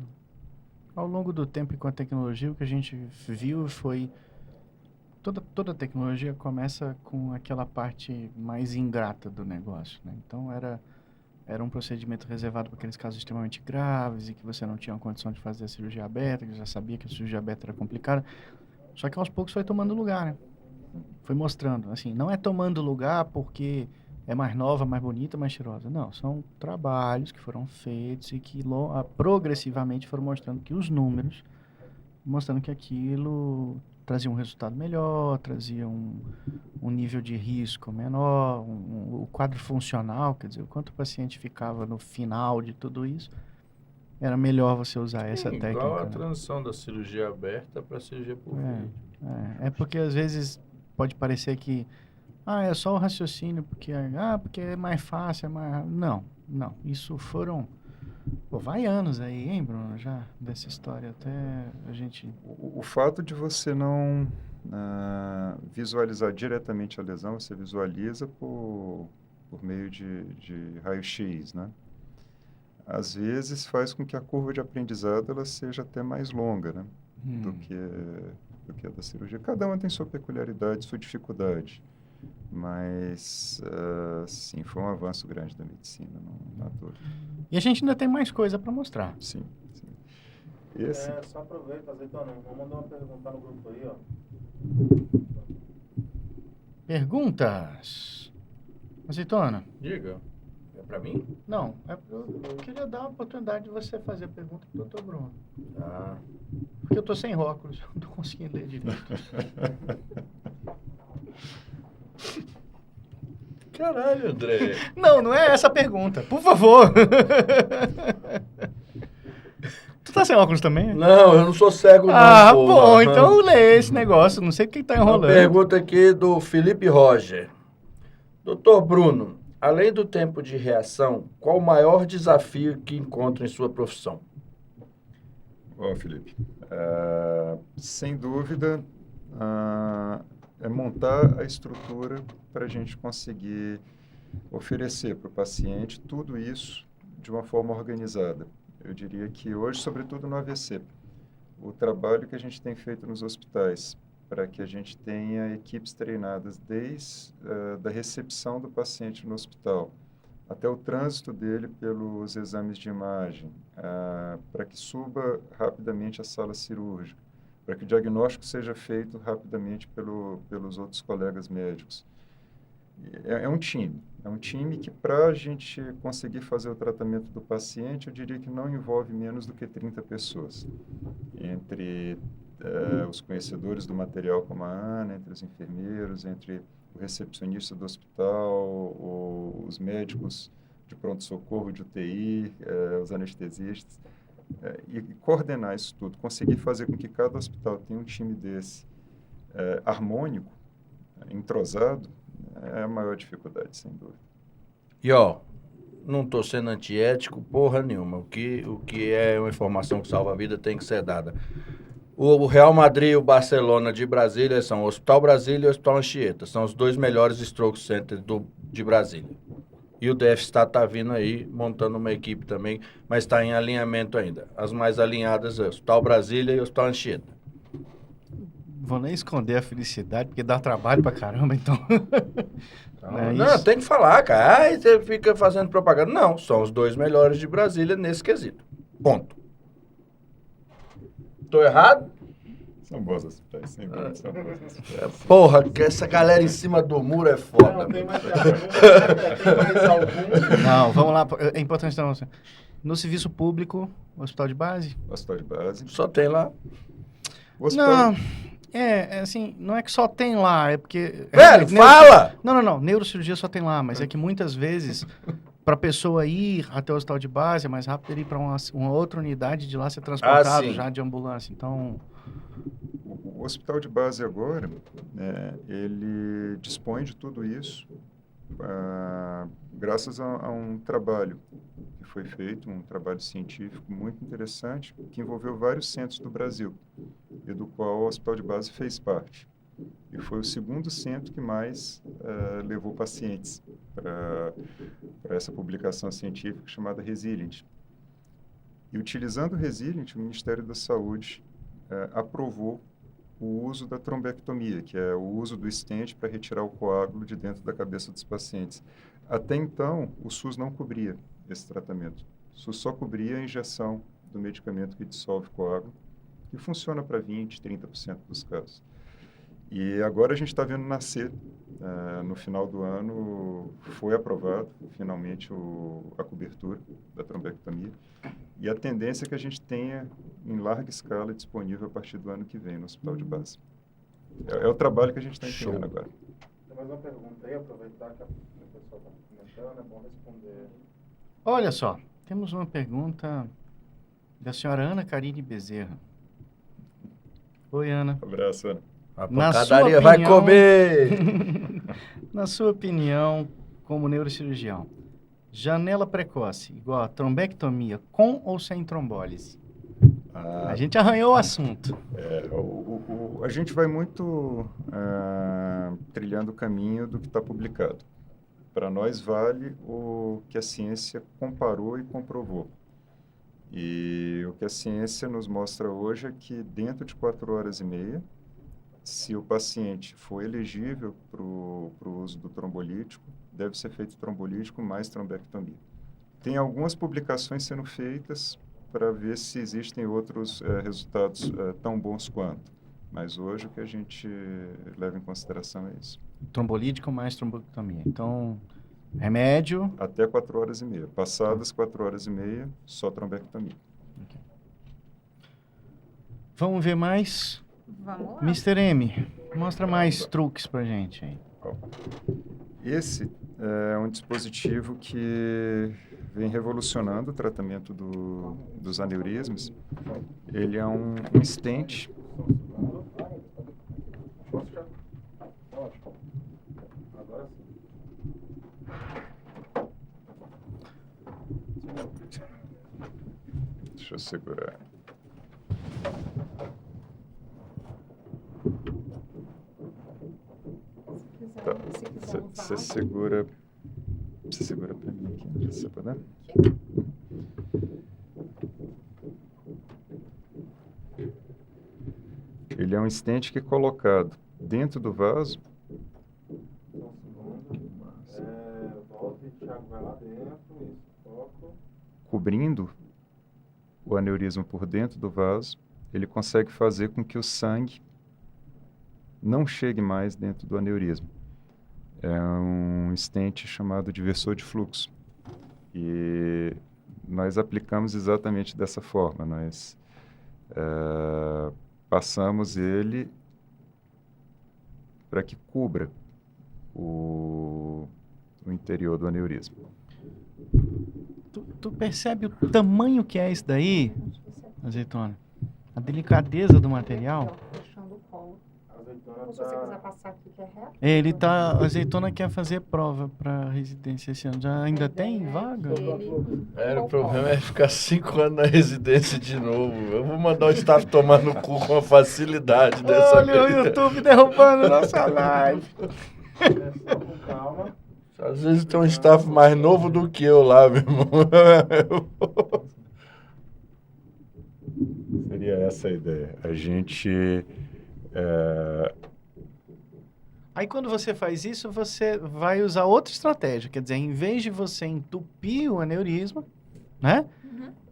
Ao longo do tempo e com a tecnologia, o que a gente viu foi... Toda tecnologia começa com aquela parte mais ingrata do negócio, né? Então, era um procedimento reservado para aqueles casos extremamente graves e que você não tinha condição de fazer a cirurgia aberta, que já sabia que a cirurgia aberta era complicada. Só que aos poucos foi tomando lugar, né? Foi mostrando, assim, não é tomando lugar porque é mais nova, mais bonita, mais cheirosa. Não, são trabalhos que foram feitos e que progressivamente foram mostrando que os números, mostrando que aquilo trazia um resultado melhor, trazia um nível de risco menor, o quadro funcional, quer dizer, o quanto o paciente ficava no final de tudo isso, era melhor você usar essa técnica. Igual a transição da cirurgia aberta para a cirurgia por vídeo. É porque às vezes pode parecer que é só o raciocínio, porque é mais fácil, é mais... Não, isso foram... vai anos aí, hein, Bruno, já dessa história, até a gente... O fato de você não visualizar diretamente a lesão, você visualiza por meio de raio-x, né? Às vezes faz com que a curva de aprendizado ela seja até mais longa, né? Do que a da cirurgia. Cada uma tem sua peculiaridade, sua dificuldade. Mas, sim, foi um avanço grande da medicina, não há dúvida. E a gente ainda tem mais coisa para mostrar. Sim. Só aproveita, Azeitona, vou mandar uma pergunta no grupo aí, ó. Perguntas? Azeitona? Diga. É para mim? Não, eu queria dar a oportunidade de você fazer a pergunta pro Dr. Bruno. Porque eu tô sem óculos, não tô conseguindo ler direito. Caralho, André. Não é essa a pergunta, por favor. Tu tá sem óculos também? Não, eu não sou cego, não. Ah, porra. bom, então lê esse negócio. Não sei o que tá Uma enrolando. pergunta aqui do Felipe Roger. Doutor Bruno, além do tempo de reação, qual o maior desafio que encontra em sua profissão? Bom, Felipe, sem dúvida, é montar a estrutura para a gente conseguir oferecer para o paciente tudo isso de uma forma organizada. Eu diria que hoje, sobretudo no AVC, o trabalho que a gente tem feito nos hospitais para que a gente tenha equipes treinadas desde da recepção do paciente no hospital até o trânsito dele pelos exames de imagem, para que suba rapidamente à sala cirúrgica, para que o diagnóstico seja feito rapidamente pelos outros colegas médicos. É um time que para a gente conseguir fazer o tratamento do paciente, eu diria que não envolve menos do que 30 pessoas, entre os conhecedores do material como a Ana, entre os enfermeiros, entre o recepcionista do hospital, os médicos de pronto-socorro, de UTI, os anestesistas, e coordenar isso tudo, conseguir fazer com que cada hospital tenha um time desse harmônico, entrosado, é a maior dificuldade, sem dúvida. E ó, não estou sendo antiético, porra nenhuma. O que é uma informação que salva a vida tem que ser dada. O Real Madrid e o Barcelona de Brasília são o Hospital Brasília e o Hospital Anchieta. São os dois melhores stroke centers de Brasília. E o DF-Stat está vindo aí, montando uma equipe também, mas está em alinhamento ainda. As mais alinhadas é o Hospital Brasília e o Hospital Anchieta. Vou nem esconder a felicidade, porque dá trabalho pra caramba, então. Não, tem que falar, cara. Aí você fica fazendo propaganda. Não, são os dois melhores de Brasília nesse quesito. Ponto. Tô errado? São bons hospitais, sem dúvida, são bons hospitais. Porra, que essa galera em cima do muro é foda. Não, tem mais algum? Não, vamos lá. É importante então. No serviço público, hospital de base? Hospital de base. Só tem lá. O hospital, Não, assim, não é que só tem lá, é porque... Velho, fala! Não, neurocirurgia só tem lá, mas é que muitas vezes, para a pessoa ir até o hospital de base, é mais rápido ele ir para uma outra unidade de lá ser transportado sim. já de ambulância, então... o hospital de base agora, ele dispõe de tudo isso graças a um trabalho que foi feito, um trabalho científico muito interessante, que envolveu vários centros do Brasil, e do qual o hospital de base fez parte. E foi o segundo centro que mais levou pacientes para essa publicação científica chamada Resilient. E utilizando o Resilient, o Ministério da Saúde aprovou o uso da trombectomia, que é o uso do stent para retirar o coágulo de dentro da cabeça dos pacientes. Até então, o SUS não cobria esse tratamento. O SUS só cobria a injeção do medicamento que dissolve coágulo, que funciona para 20%, 30% dos casos. E agora a gente está vendo nascer, no final do ano, foi aprovado finalmente a cobertura da trombectomia, e a tendência é que a gente tenha em larga escala disponível a partir do ano que vem no hospital de base. É o trabalho que a gente está empenhando agora. Tem mais uma pergunta aí, aproveitar que o pessoal está comentando, é bom responder. Olha só, temos uma pergunta da senhora Ana Karine Bezerra. Oi, Ana. Um abraço, Ana. A Na pancadaria sua vai opinião- comer! Na sua opinião, como neurocirurgião, janela precoce igual a trombectomia com ou sem trombólise? A gente arranhou o assunto. A gente vai muito trilhando o caminho do que está publicado. Para nós vale o que a ciência comparou e comprovou. E o que a ciência nos mostra hoje é que dentro de 4h30, se o paciente for elegível para o uso do trombolítico, deve ser feito trombolítico mais trombectomia. Tem algumas publicações sendo feitas para ver se existem outros resultados tão bons quanto. Mas hoje o que a gente leva em consideração é isso. Trombolítico mais trombectomia. Então, remédio... Até 4h30. Passadas 4h30, só trombectomia. Okay. Vamos ver mais? Vamos lá. Mr. M, mostra mais truques pra gente aí. Esse é um dispositivo que vem revolucionando o tratamento dos aneurismas. Ele é um stent. Agora sim. Deixa eu segurar. Tá. Você segura para mim aqui, não sei para dar. Ele é um stent que é colocado dentro do vaso. Volta e Thiago vai lá dentro, isso, foco. Cobrindo o aneurisma por dentro do vaso, ele consegue fazer com que o sangue não chegue mais dentro do aneurisma. É um stent chamado diversor de fluxo. E nós aplicamos exatamente dessa forma. Nós passamos ele para que cubra o interior do aneurisma. Tu percebe o tamanho que é isso daí, Azeitona? A delicadeza do material? Fechando o colo. A azeitona Se você tá... quiser passar aqui, que é reto. A Azeitona quer fazer prova para residência esse ano. Já ainda tem vaga? O problema é ficar 5 anos na residência de novo. Eu vou mandar o staff tomar no cu com a facilidade dessa Olha o vez. YouTube derrubando nossa live. Só com calma. Às vezes tem um staff mais novo do que eu lá, meu irmão. Seria essa a ideia. A gente... Aí quando você faz isso, você vai usar outra estratégia. Quer dizer, em vez de você entupir o aneurisma, né?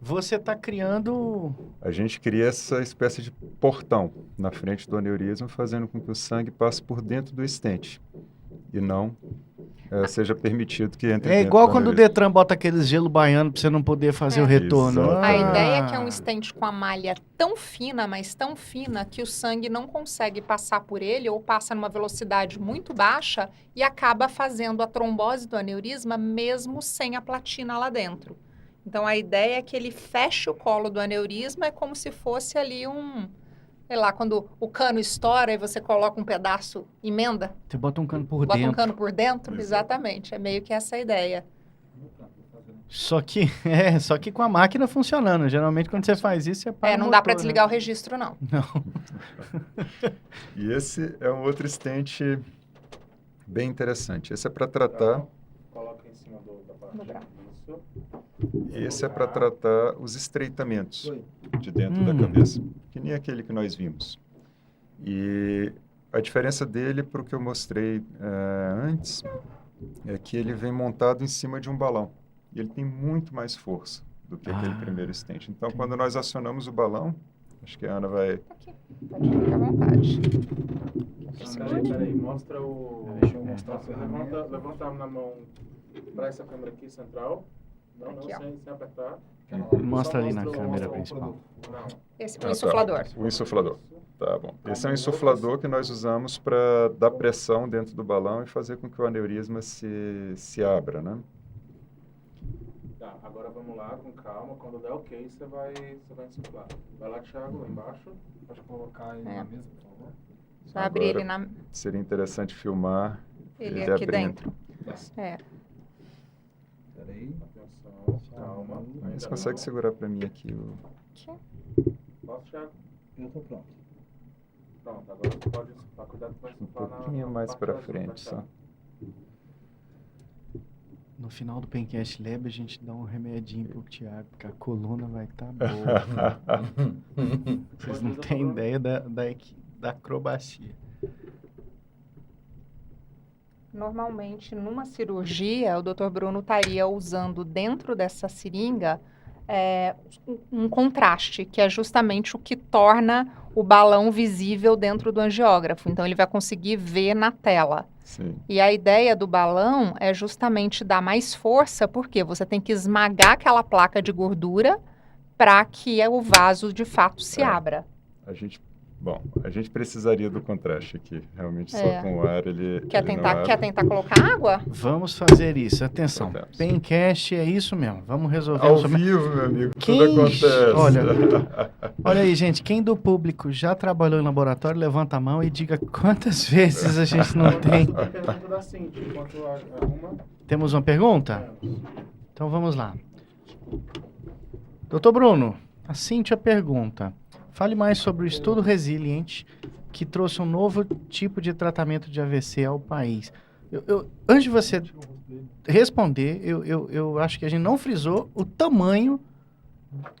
Você está criando... A gente cria essa espécie de portão na frente do aneurisma, fazendo com que o sangue passe por dentro do stent e não seja permitido que entre É dentro igual do quando o aneurisma. Detran bota aqueles gelo baiano para você não poder fazer o retorno. Exatamente. A ideia é que é um stent com a malha tão fina, mas tão fina, que o sangue não consegue passar por ele ou passa numa velocidade muito baixa e acaba fazendo a trombose do aneurisma mesmo sem a platina lá dentro. Então, a ideia é que ele feche o colo do aneurisma, é como se fosse ali sei lá, quando o cano estoura e você coloca um pedaço, emenda, Você bota um cano por bota dentro. um cano por dentro, Exato. exatamente. É meio que essa a ideia. Só que com a máquina funcionando. Geralmente, quando você faz isso, você para o Não dá para motor, desligar né? o registro, não. Não. E esse é um outro stent bem interessante. Esse é para tratar... Coloca em cima da parte. Do braço. Isso. Esse é para tratar os estreitamentos de dentro da cabeça, que nem aquele que nós vimos. E a diferença dele para o que eu mostrei antes é que ele vem montado em cima de um balão. E ele tem muito mais força do que aquele primeiro stent. Então, quando nós acionamos o balão, acho que a Ana vai... Tá aqui. Pode ficar à vontade. Peraí, mostra o... Deixa eu mostrar. Você levanta na mão para essa câmera aqui, central. Não, Aqui, ó. sem apertar. Mostra ali na Mostra o- câmera o principal. Não. Esse é Ah, o tá. insuflador. O insuflador. Tá bom. Esse é um insuflador que nós usamos para dar pressão dentro do balão e fazer com que o aneurisma se abra, né? Tá, agora vamos lá, com calma. Quando der ok, você vai insuflar. Vai lá, Thiago, lá embaixo. Pode colocar aí na mesa, por favor. Vai abrir ele Seria interessante filmar ele ele aqui abrindo. dentro. É. Peraí. Atenção, calma. Você consegue segurar para mim aqui o... Posso, Thiago? Eu tô pronto. Pronto, agora você pode insuflar. Cuidado que vai Um insuflar pouquinho na mais parte para da frente, frente, só. No final do Pencast Lab, a gente dá um remedinho pro Thiago, porque a coluna vai estar boa. Vocês não têm ideia da acrobacia. Normalmente, numa cirurgia, o Dr. Bruno estaria usando dentro dessa seringa um contraste, que é justamente o que torna o balão visível dentro do angiógrafo. Então, ele vai conseguir ver na tela. Sim. E a ideia do balão é justamente dar mais força, porque você tem que esmagar aquela placa de gordura para que o vaso de fato se abra. A gente Bom, a gente precisaria do contraste aqui. Realmente, só É. com o ar ele Quer ele não tentar, abre. quer tentar colocar água? Vamos fazer isso. Atenção. Podemos. Pencast é isso mesmo. Vamos resolver Ao o sobre- vivo, meu amigo, Quem- tudo acontece. Olha aí, gente. Quem do público já trabalhou em laboratório, levanta a mão e diga quantas vezes a gente não tem. Tem pergunta da Cintia, enquanto arruma. Temos uma pergunta? Então vamos lá. Doutor Bruno, a Cíntia pergunta: fale mais sobre o estudo Resiliente, que trouxe um novo tipo de tratamento de AVC ao país. Antes de você responder, eu acho que a gente não frisou o tamanho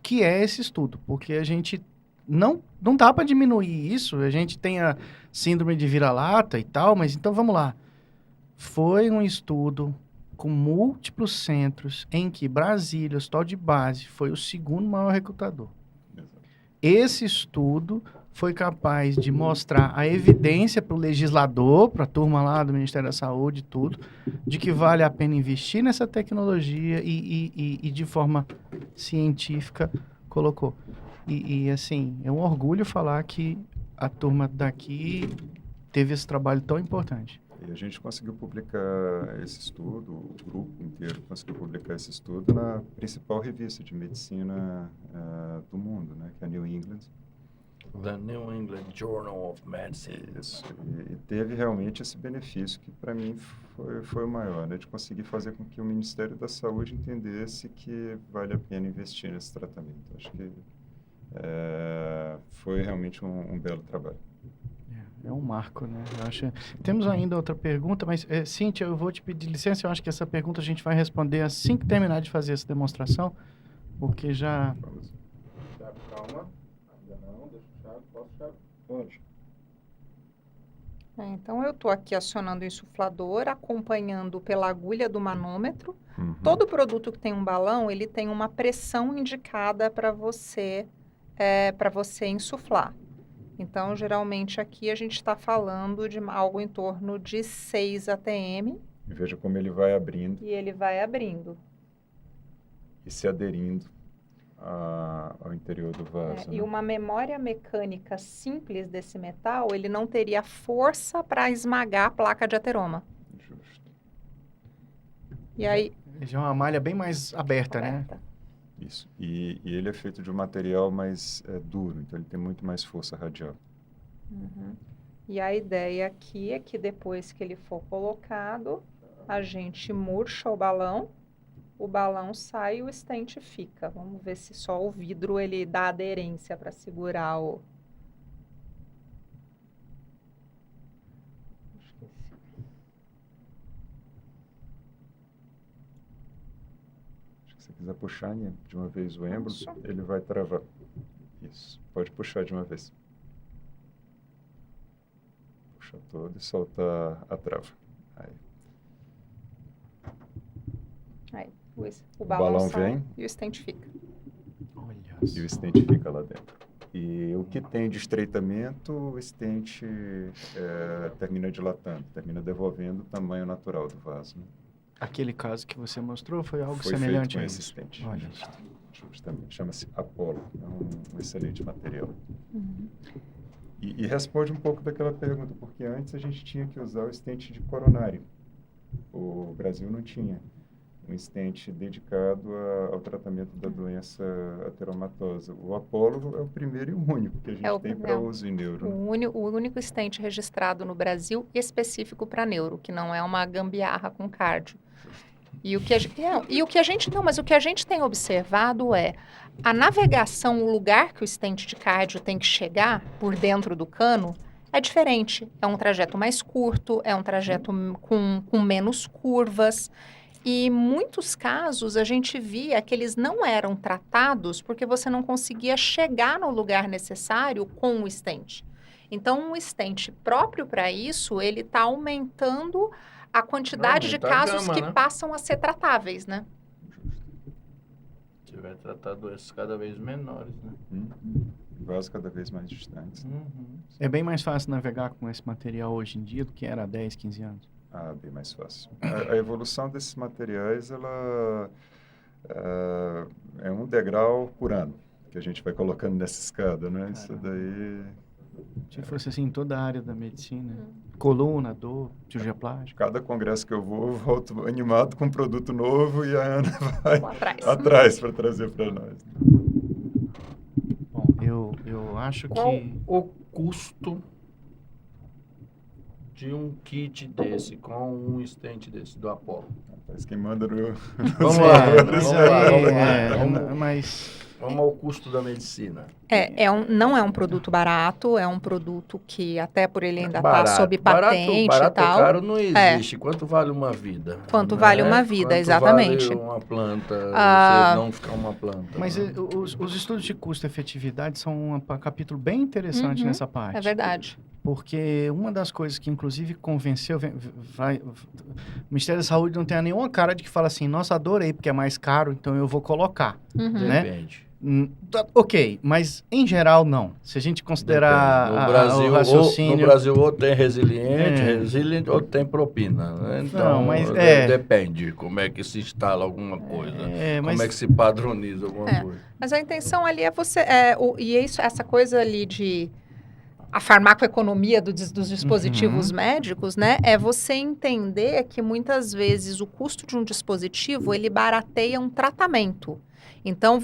que é esse estudo, porque a gente não dá para diminuir isso. A gente tem a síndrome de vira-lata e tal, mas então vamos lá. Foi um estudo com múltiplos centros em que Brasília, o Hospital de Base, foi o segundo maior recrutador. Esse estudo foi capaz de mostrar a evidência para o legislador, para a turma lá do Ministério da Saúde e tudo, de que vale a pena investir nessa tecnologia e de forma científica colocou. E assim, é um orgulho falar que a turma daqui teve esse trabalho tão importante. E a gente conseguiu publicar esse estudo, o grupo inteiro conseguiu publicar esse estudo na principal revista de medicina do mundo, né, que é a New England. The New England Journal of Medicine. Isso. E teve realmente esse benefício que, para mim, foi o maior, né, de conseguir fazer com que o Ministério da Saúde entendesse que vale a pena investir nesse tratamento. Acho que foi realmente um belo trabalho. É um marco, né? Eu acho... Temos ainda outra pergunta, mas, Cíntia, eu vou te pedir licença. Eu acho que essa pergunta a gente vai responder assim que terminar de fazer essa demonstração, porque já... Thiago, calma. Ainda não, deixa o Thiago. Posso, Thiago? Pode. Então, eu estou aqui acionando o insuflador, acompanhando pela agulha do manômetro. Uhum. Todo produto que tem um balão, ele tem uma pressão indicada para você insuflar. Então, geralmente aqui a gente está falando de algo em torno de 6 atm. E veja como ele vai abrindo E ele vai abrindo. e se aderindo ao interior do vaso. E né? uma memória mecânica simples desse metal, ele não teria força para esmagar a placa de ateroma. Justo. E aí... Já é uma malha bem mais aberta, né? Aberta. Isso. E ele é feito de um material mais duro, então ele tem muito mais força radial. Uhum. E a ideia aqui é que depois que ele for colocado, a gente murcha o balão sai e o stent fica. Vamos ver se só o vidro ele dá aderência para segurar o... Esqueci. Se você quiser puxar de uma vez o êmbolo, Isso. ele vai travar. Isso. Pode puxar de uma vez. Puxa todo e solta a trava. Aí. Aí, o balão balão sai vem. e o stent fica. Olha E o stent fica lá dentro. E o que tem de estreitamento, o stent termina dilatando, termina devolvendo o tamanho natural do vaso. Né? Aquele caso que você mostrou foi algo Foi semelhante feito com a esse isso. stent. Olha. Justamente. Chama-se Apollo. É um excelente material. Uhum. E responde um pouco daquela pergunta, porque antes a gente tinha que usar o stent de coronário. O Brasil não tinha um stent dedicado ao tratamento da doença ateromatosa. O Apollo é o primeiro e o único que a gente tem para uso em neuro. O único stent registrado no Brasil específico para neuro, que não é uma gambiarra com cardio. E o que a gente tem observado é a navegação, o lugar que o stent de cardio tem que chegar por dentro do cano é diferente. É um trajeto mais curto, é um trajeto com menos curvas. E em muitos casos a gente via que eles não eram tratados porque você não conseguia chegar no lugar necessário com o stent. Então, um stent próprio para isso, ele está aumentando a quantidade de casos que passam a ser tratáveis, né? Você vai tratar doenças cada vez menores, né? Vasos cada vez mais distantes. É bem mais fácil navegar com esse material hoje em dia do que era há 10, 15 anos. Bem mais fácil. A evolução desses materiais, ela é um degrau por ano que a gente vai colocando nessa escada, né? Isso daí Se fosse assim, toda a área da medicina. Coluna, dor, cirurgia plástica. Cada congresso que eu volto animado com um produto novo e a Ana vai Atrás. para trazer para nós. Bom, eu acho Qual que... o custo de um kit desse, com um stent desse, do Apollo? Mas quem manda no... Vamos É, lá, mas vamos aí, lá, vamos lá. mas... Vamos ao custo da medicina. Não é um produto barato, é um produto que, até por ele ainda estar Barato. sob patente Barato e ou tal. caro não existe. Quanto vale uma vida? Quanto né? vale uma vida, Quanto exatamente. vale uma planta, Ah, você não ficar uma planta? Mas né? os estudos de custo-efetividade são um capítulo bem interessante Uhum, nessa parte. é verdade. Porque uma das coisas que, inclusive, convenceu... o Ministério da Saúde não tem nenhuma cara de que fala assim, nossa, adorei, porque é mais caro, então eu vou colocar. Uhum. né? Depende. Ok, mas em geral não. Se a gente considerar Depende. o No raciocínio... Brasil, ou tem resiliente, É. ou tem propina. Né? Então, mas depende como é que se instala alguma coisa. mas... Como é que se padroniza alguma coisa. Mas a intenção ali é você... essa coisa ali de... A farmacoeconomia dos dispositivos médicos, né? É você entender que muitas vezes o custo de um dispositivo, ele barateia um tratamento. Então,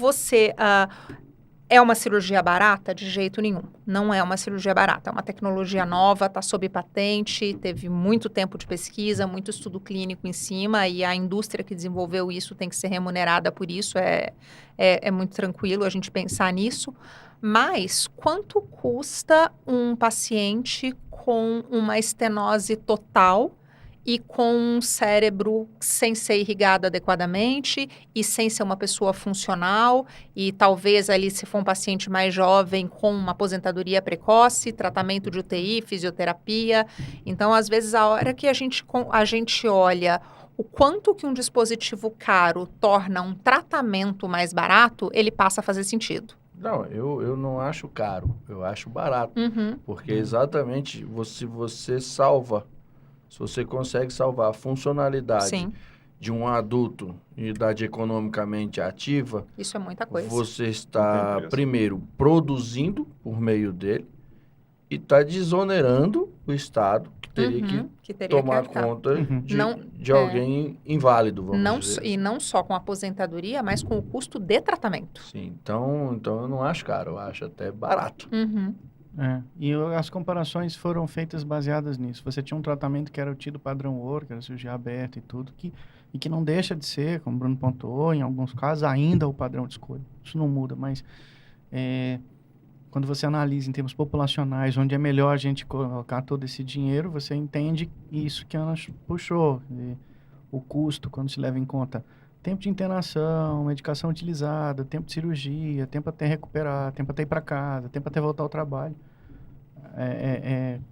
é uma cirurgia barata? De jeito nenhum. Não é uma cirurgia barata. É uma tecnologia nova, está sob patente, teve muito tempo de pesquisa, muito estudo clínico em cima, e a indústria que desenvolveu isso tem que ser remunerada por isso. É muito tranquilo a gente pensar nisso. Mas quanto custa um paciente com uma estenose total e com um cérebro sem ser irrigado adequadamente e sem ser uma pessoa funcional e talvez ali, se for um paciente mais jovem, com uma aposentadoria precoce, tratamento de UTI, fisioterapia. Então, às vezes, a hora que a gente olha o quanto que um dispositivo caro torna um tratamento mais barato, ele passa a fazer sentido. Não, eu não acho caro, eu acho barato. Porque exatamente se você consegue salvar a funcionalidade Sim, de um adulto em idade economicamente ativa, isso é muita coisa. você Não está, tem preço. primeiro, produzindo por meio dele e está desonerando o Estado, que teria que teria tomar arcar. conta Uhum. de alguém inválido, vamos dizer. E não só com a aposentadoria, mas com o custo de tratamento. Sim, então eu não acho caro, eu acho até barato. As comparações foram feitas baseadas nisso. Você tinha um tratamento que era o tido padrão ouro, que era cirurgia aberta e tudo, e que não deixa de ser, como o Bruno pontuou, em alguns casos, ainda o padrão de escolha. Isso não muda, mas quando você analisa em termos populacionais, onde é melhor a gente colocar todo esse dinheiro, você entende isso que a Ana puxou. O custo, quando se leva em conta tempo de internação, medicação utilizada, tempo de cirurgia, tempo até recuperar, tempo até ir para casa, tempo até voltar ao trabalho.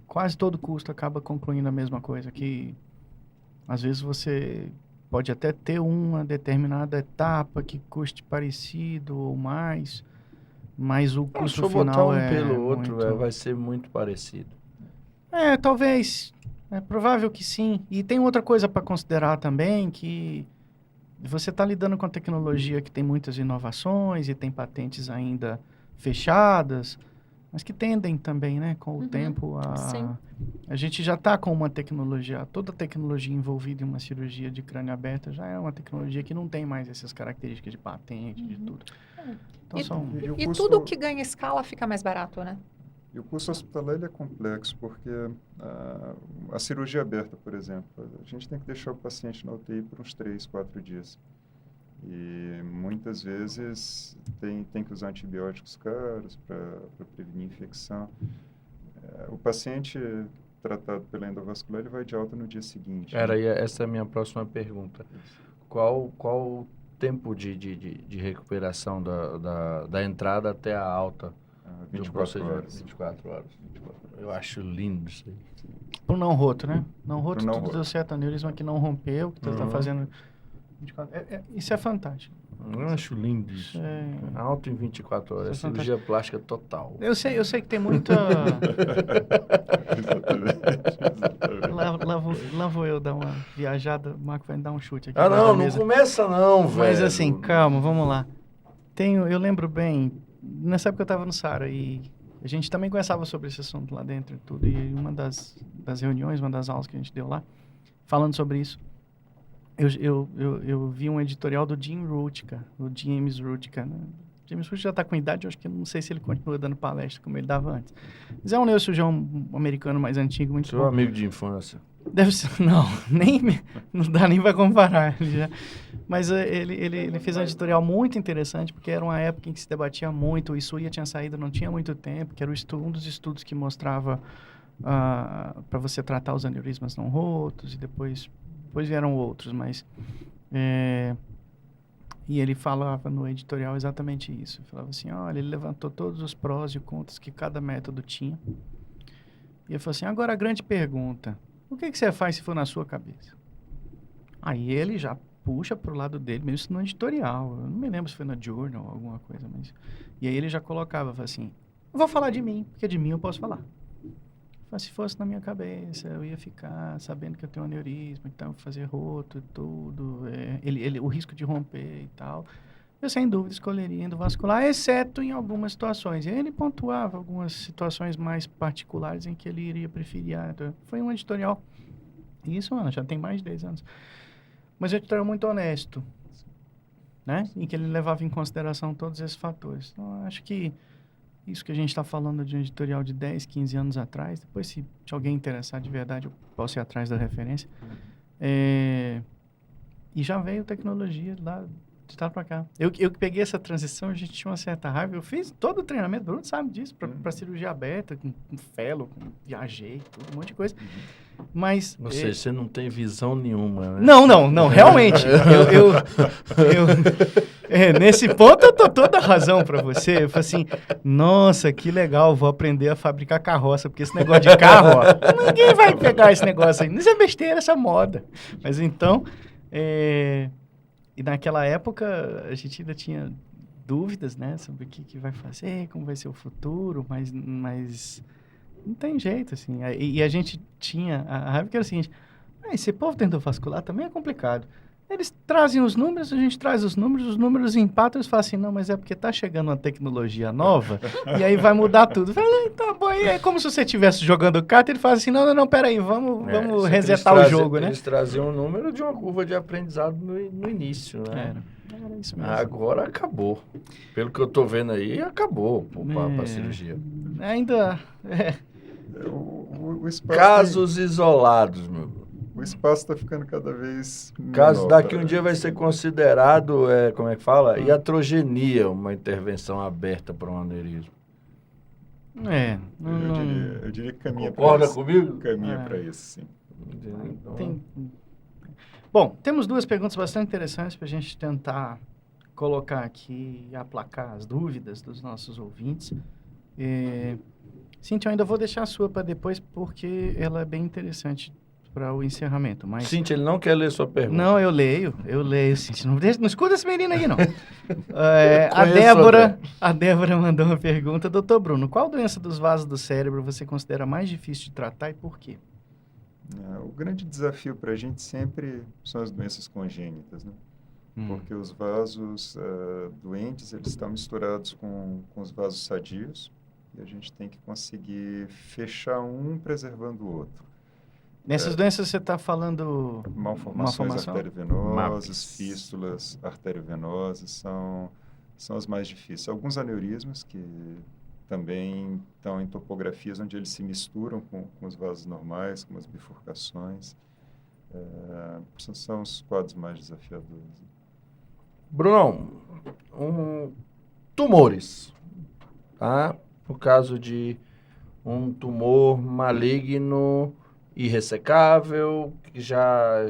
Quase todo custo acaba concluindo a mesma coisa, que às vezes você pode até ter uma determinada etapa que custe parecido ou mais, mas o Se custo eu botar final um pelo outro, muito... vai ser muito parecido. Talvez. É provável que sim. E tem outra coisa para considerar também, que você está lidando com a tecnologia que tem muitas inovações e tem patentes ainda fechadas, mas que tendem também, né, com o tempo Sim. A gente já está com uma tecnologia, toda tecnologia envolvida em uma cirurgia de crânio aberta já é uma tecnologia que não tem mais essas características de patente, de tudo. Então, E tudo que ganha escala fica mais barato, né? E o custo hospitalar ele é complexo, porque a cirurgia aberta, por exemplo, a gente tem que deixar o paciente na UTI por uns 3, 4 dias. E muitas vezes tem que usar antibióticos caros para prevenir infecção. O paciente tratado pela endovascular, ele vai de alta no dia seguinte. Essa é a minha próxima pergunta. Qual o tempo de recuperação da entrada até a alta? 24 horas. 24 horas. Eu acho lindo isso aí. pro não roto, né? Não roto, Pro não tudo roto. deu certo, aneurisma que não rompeu, que tu tá fazendo... Isso é fantástico. Eu acho lindo isso. Alto em 24 horas. Isso é Cirurgia plástica total. Eu sei que tem muita... Exatamente. Lá vou eu dar uma viajada, o Marco vai me dar um chute aqui. Não mesa. começa não, velho. Mas assim, calma, vamos lá. Eu lembro bem, nessa época eu tava no SARA e A gente também conversava sobre esse assunto lá dentro e tudo. E uma das reuniões, uma das aulas que a gente deu lá, falando sobre isso, eu vi um editorial do Jim Rutica, do James Rutica, né? James Rutica já está com idade, eu acho que não sei se ele continua dando palestra como ele dava antes. Mas é um neurocirurgião americano mais antigo, muito Seu bom. amigo de infância. Deve ser, não, não dá nem para comparar. Mas ele fez um editorial muito interessante, porque era uma época em que se debatia muito, o Isuya tinha saído não tinha muito tempo, que era um dos estudos que mostrava para você tratar os aneurismas não rotos, e depois vieram outros, mas... E ele falava no editorial exatamente isso. Ele falava assim, olha, ele levantou todos os prós e contras que cada método tinha. E ele falou assim, agora a grande pergunta, o que você faz se for na sua cabeça? Aí ele já puxa pro lado dele, mesmo isso no editorial. Eu não me lembro se foi na Journal ou alguma coisa, mas... E aí ele já colocava, falava assim, eu vou falar de mim, porque de mim eu posso falar. Se fosse na minha cabeça, eu ia ficar sabendo que eu tenho um aneurisma, então fazer roto e tudo, o risco de romper e tal. Eu, sem dúvida, escolheria endovascular, exceto em algumas situações. E aí ele pontuava algumas situações mais particulares em que ele iria preferir. Foi um editorial, isso, mano, já tem mais de 10 anos. Mas um editorial muito honesto, né? Em que ele levava em consideração todos esses fatores. Então, eu acho que isso que a gente está falando de um editorial de 10, 15 anos atrás, depois se alguém interessar de verdade, eu posso ir atrás da referência. E já veio tecnologia lá de lá para cá. Eu que peguei essa transição, a gente tinha uma certa raiva. Eu fiz todo o treinamento, o Bruno sabe disso, para cirurgia aberta, com fellow, viajei, tudo, um monte de coisa. Mas... Ou seja, você não tem visão nenhuma, né? Não, realmente. Nesse ponto eu tô toda a razão para você. Eu falei assim, nossa, que legal, vou aprender a fabricar carroça, porque esse negócio de carro, ó, ninguém vai pegar esse negócio aí. Isso é besteira, essa moda. Mas então, e naquela época a gente ainda tinha dúvidas, né, sobre o que vai fazer, como vai ser o futuro, mas não tem jeito, assim. E a gente tinha a raiva que era o seguinte, esse povo endovascular também é complicado. Eles trazem os números, a gente traz os números empatam, eles falam assim, não, mas é porque tá chegando uma tecnologia nova, e aí vai mudar tudo. Falei, tá bom, e é como se você estivesse jogando carta, ele fala assim, não, peraí, vamos resetar o jogo, né? Eles traziam o número de uma curva de aprendizado no início, né? Era isso mesmo. Agora acabou. Pelo que eu tô vendo aí, acabou pra cirurgia. Ainda... O espaço Casos isolados, meu. O espaço está ficando cada vez menor. Caso daqui um dia vai ser considerado, como é que fala? Iatrogenia, uma intervenção aberta para um aneurisma. Eu diria que caminha para Concorda isso. comigo? Caminha para isso, sim. Bom, temos duas perguntas bastante interessantes para a gente tentar colocar aqui e aplacar as dúvidas dos nossos ouvintes. Cíntia, eu ainda vou deixar a sua para depois, porque ela é bem interessante para o encerramento. Mas... Cíntia, ele não quer ler sua pergunta. Não, eu leio, Cíntia. Não escuta esse menino aí, não. A Débora mandou uma pergunta. Doutor Bruno, qual doença dos vasos do cérebro você considera mais difícil de tratar e por quê? O grande desafio para a gente sempre são as doenças congênitas, né? Porque os vasos doentes, eles estão misturados com os vasos sadios e a gente tem que conseguir fechar um preservando o outro. Nessas doenças você está falando... Malformações arteriovenosas, fístulas arteriovenosas são as mais difíceis. Alguns aneurismas que também estão em topografias onde eles se misturam com os vasos normais, com as bifurcações. São os quadros mais desafiadores. Brunão, tumores, tá? No caso de um tumor maligno irressecável, que já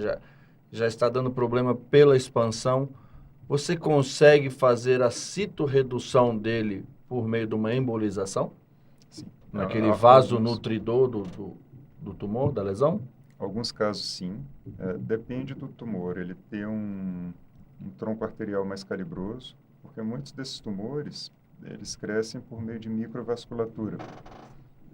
está dando problema pela expansão, você consegue fazer a citorredução dele por meio de uma embolização? Sim. Naquele vaso nutridor do tumor, da lesão? Alguns casos, sim. Depende do tumor. Ele tem um tronco arterial mais calibroso, porque muitos desses tumores, eles crescem por meio de microvasculatura.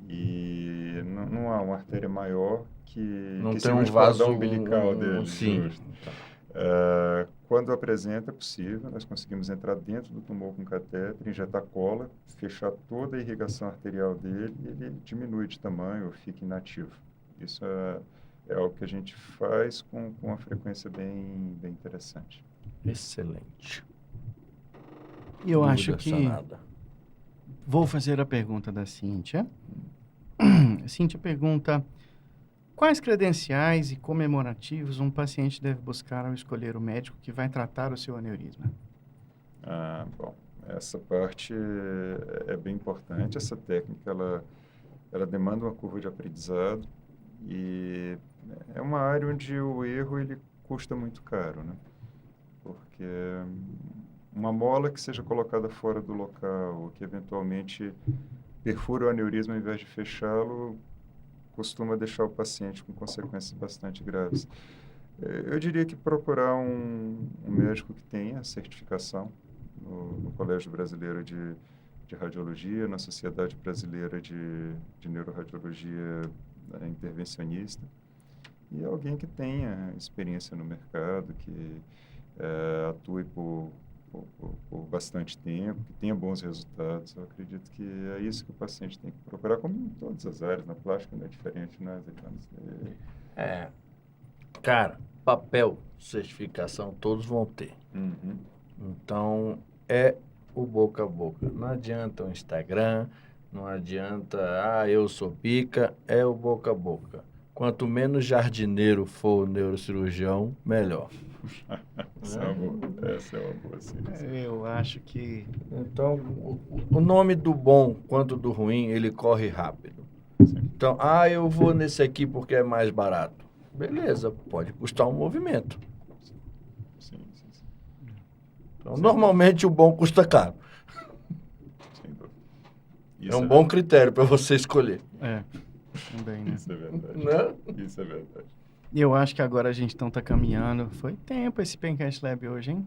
E não há uma artéria maior que não tem um vaso umbilical dele. Sim. quando apresenta, é possível, nós conseguimos entrar dentro do tumor com catéter, injetar cola, fechar toda a irrigação arterial dele e ele diminui de tamanho ou fica inativo. Isso é algo que a gente faz com uma frequência bem interessante. Excelente. E eu acho Dúvida que sanada. vou fazer a pergunta da Cíntia. Cíntia pergunta: quais credenciais e comemorativos um paciente deve buscar ao escolher o médico que vai tratar o seu aneurisma? Bom, essa parte é bem importante. Essa técnica, ela demanda uma curva de aprendizado e é uma área onde o erro ele custa muito caro, né? Porque uma mola que seja colocada fora do local, ou que eventualmente perfura o aneurisma ao invés de fechá-lo, costuma deixar o paciente com consequências bastante graves. Eu diria que procurar um médico que tenha certificação no Colégio Brasileiro de Radiologia, na Sociedade Brasileira de Neuroradiologia Intervencionista, e alguém que tenha experiência no mercado, que atue por bastante tempo, que tenha bons resultados. Eu acredito que é isso que o paciente tem que procurar, como em todas as áreas. Na plástica não é diferente, né? Cara, papel, certificação, todos vão ter. Uhum. Então, é o boca a boca. Não adianta o Instagram, não adianta, eu sou pica, é o boca a boca. Quanto menos jardineiro for o neurocirurgião, melhor. Essa é uma boa ciência. Eu acho que... Então, o nome do bom quanto do ruim, ele corre rápido. Sim. Então, eu vou nesse aqui porque é mais barato. Beleza, pode custar um movimento. Sim. Então, normalmente o bom custa caro. Sem dúvida. É um bom critério para você escolher. Também, né? Isso é verdade. Né? Isso é verdade. E eu acho que agora a gente então tá caminhando. Foi tempo esse Pencast Lab hoje, hein?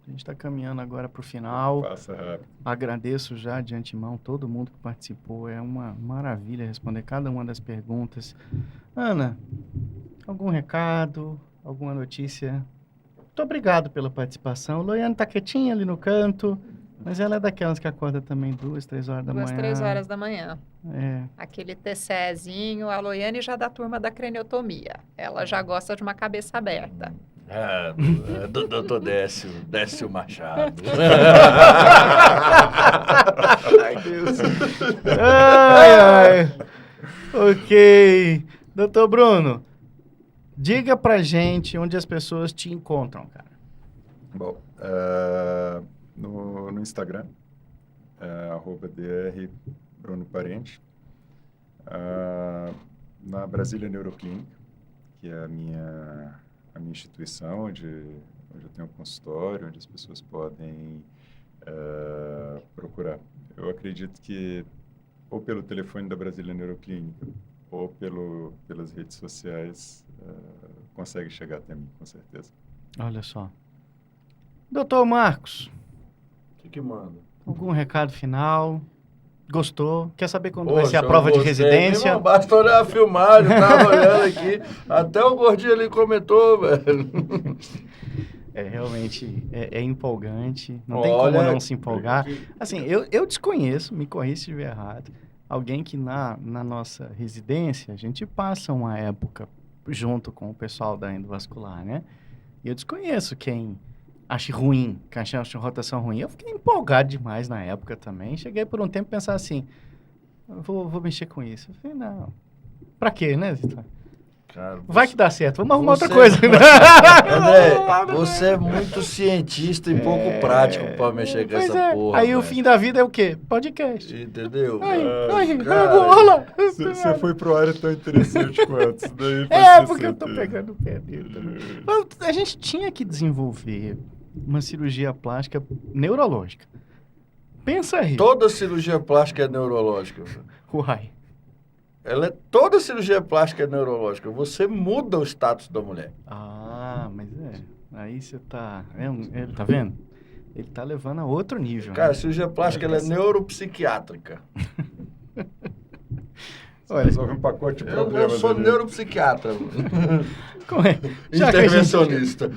A gente está caminhando agora para o final. Passa rápido. Agradeço já de antemão todo mundo que participou. É uma maravilha responder cada uma das perguntas. Ana, algum recado? Alguma notícia? Muito obrigado pela participação. Loiane tá quietinha ali no canto, mas ela é daquelas que acorda também 2, 3 horas da manhã. 2, 3 horas da manhã. É. Aquele TCEzinho, a Loiane já da turma da craniotomia. Ela já gosta de uma cabeça aberta. Do doutor Décio Machado. Ai, Deus. Ai. Ok. Doutor Bruno, diga pra gente onde as pessoas te encontram, cara. Bom, no Instagram, @dr Bruno Parente, na Brasília Neuroclínica, que é a minha instituição, onde eu tenho um consultório, onde as pessoas podem procurar. Eu acredito que ou pelo telefone da Brasília Neuroclínica ou pelas redes sociais consegue chegar até mim, com certeza. Olha só. Doutor Marcos, O que manda? algum recado final? Gostou? Quer saber quando vai ser a prova de residência? Não basta olhar a filmagem, tava olhando aqui. Até o gordinho ali comentou, velho. Realmente é empolgante. Não tem como não se empolgar. Assim, eu desconheço, me corrija se estiver errado, alguém que na nossa residência, a gente passa uma época junto com o pessoal da endovascular, né? E eu desconheço quem acha ruim, quem acha rotação ruim. Eu fiquei empolgado demais na época também. Cheguei por um tempo a pensar assim, vou mexer com isso. Eu falei, não, pra quê, né, Zita? Cara, Vai que dá certo, vamos arrumar outra coisa. André, você é muito cientista e pouco prático pra mexer com essa porra. Aí o fim da vida é o quê? Podcast. Entendeu? Olha. Você foi pro área tão interessante quanto isso daí. Porque eu tô pegando o pé dele também. A gente tinha que desenvolver uma cirurgia plástica neurológica. Pensa aí. Toda cirurgia plástica é neurológica. Uai. Toda cirurgia plástica é neurológica. Você muda o status da mulher. Mas aí você tá... tá vendo? Ele tá levando a outro nível. Cara, né? cirurgia plástica ela é neuropsiquiátrica. Você resolve um pacote de problemas. Eu sou neuropsiquiatra. Como é? Já que a gente- Intervencionista.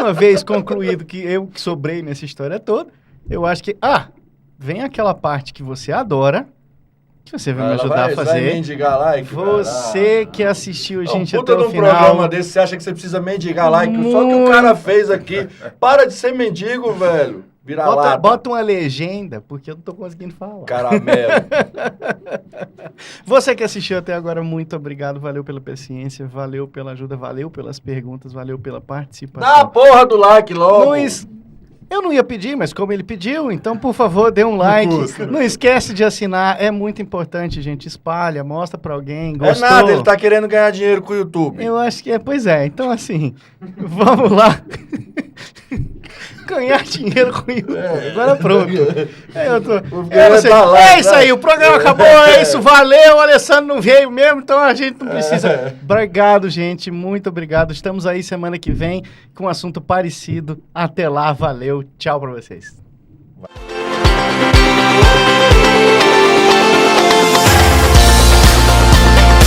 uma vez concluído que eu que sobrei nessa história toda, eu acho que... vem aquela parte que você adora, que você vai me ajudar a Vai fazer. mendigar like, Você que assistiu a gente puta até o num final. programa desse, você acha que você precisa mendigar like? Só que o cara fez aqui. Para de ser mendigo, velho. Vira lata. Bota uma legenda, porque eu não tô conseguindo falar. Caramelo. Você que assistiu até agora, muito obrigado. Valeu pela paciência, valeu pela ajuda, valeu pelas perguntas, valeu pela participação. Dá a porra do like logo. Eu não ia pedir, mas como ele pediu, então, por favor, dê um like. Não esquece de assinar, é muito importante, gente. Espalha, mostra pra alguém, gostou. É nada, ele tá querendo ganhar dinheiro com o YouTube. Eu acho que é, pois é. Então, assim, vamos lá. Ganhar dinheiro com o YouTube. Agora pronto. É isso aí, o programa acabou, é isso, valeu. O Alessandro não veio mesmo, então a gente não precisa. Obrigado, gente, muito obrigado. Estamos aí semana que vem com um assunto parecido. Até lá, valeu, tchau pra vocês.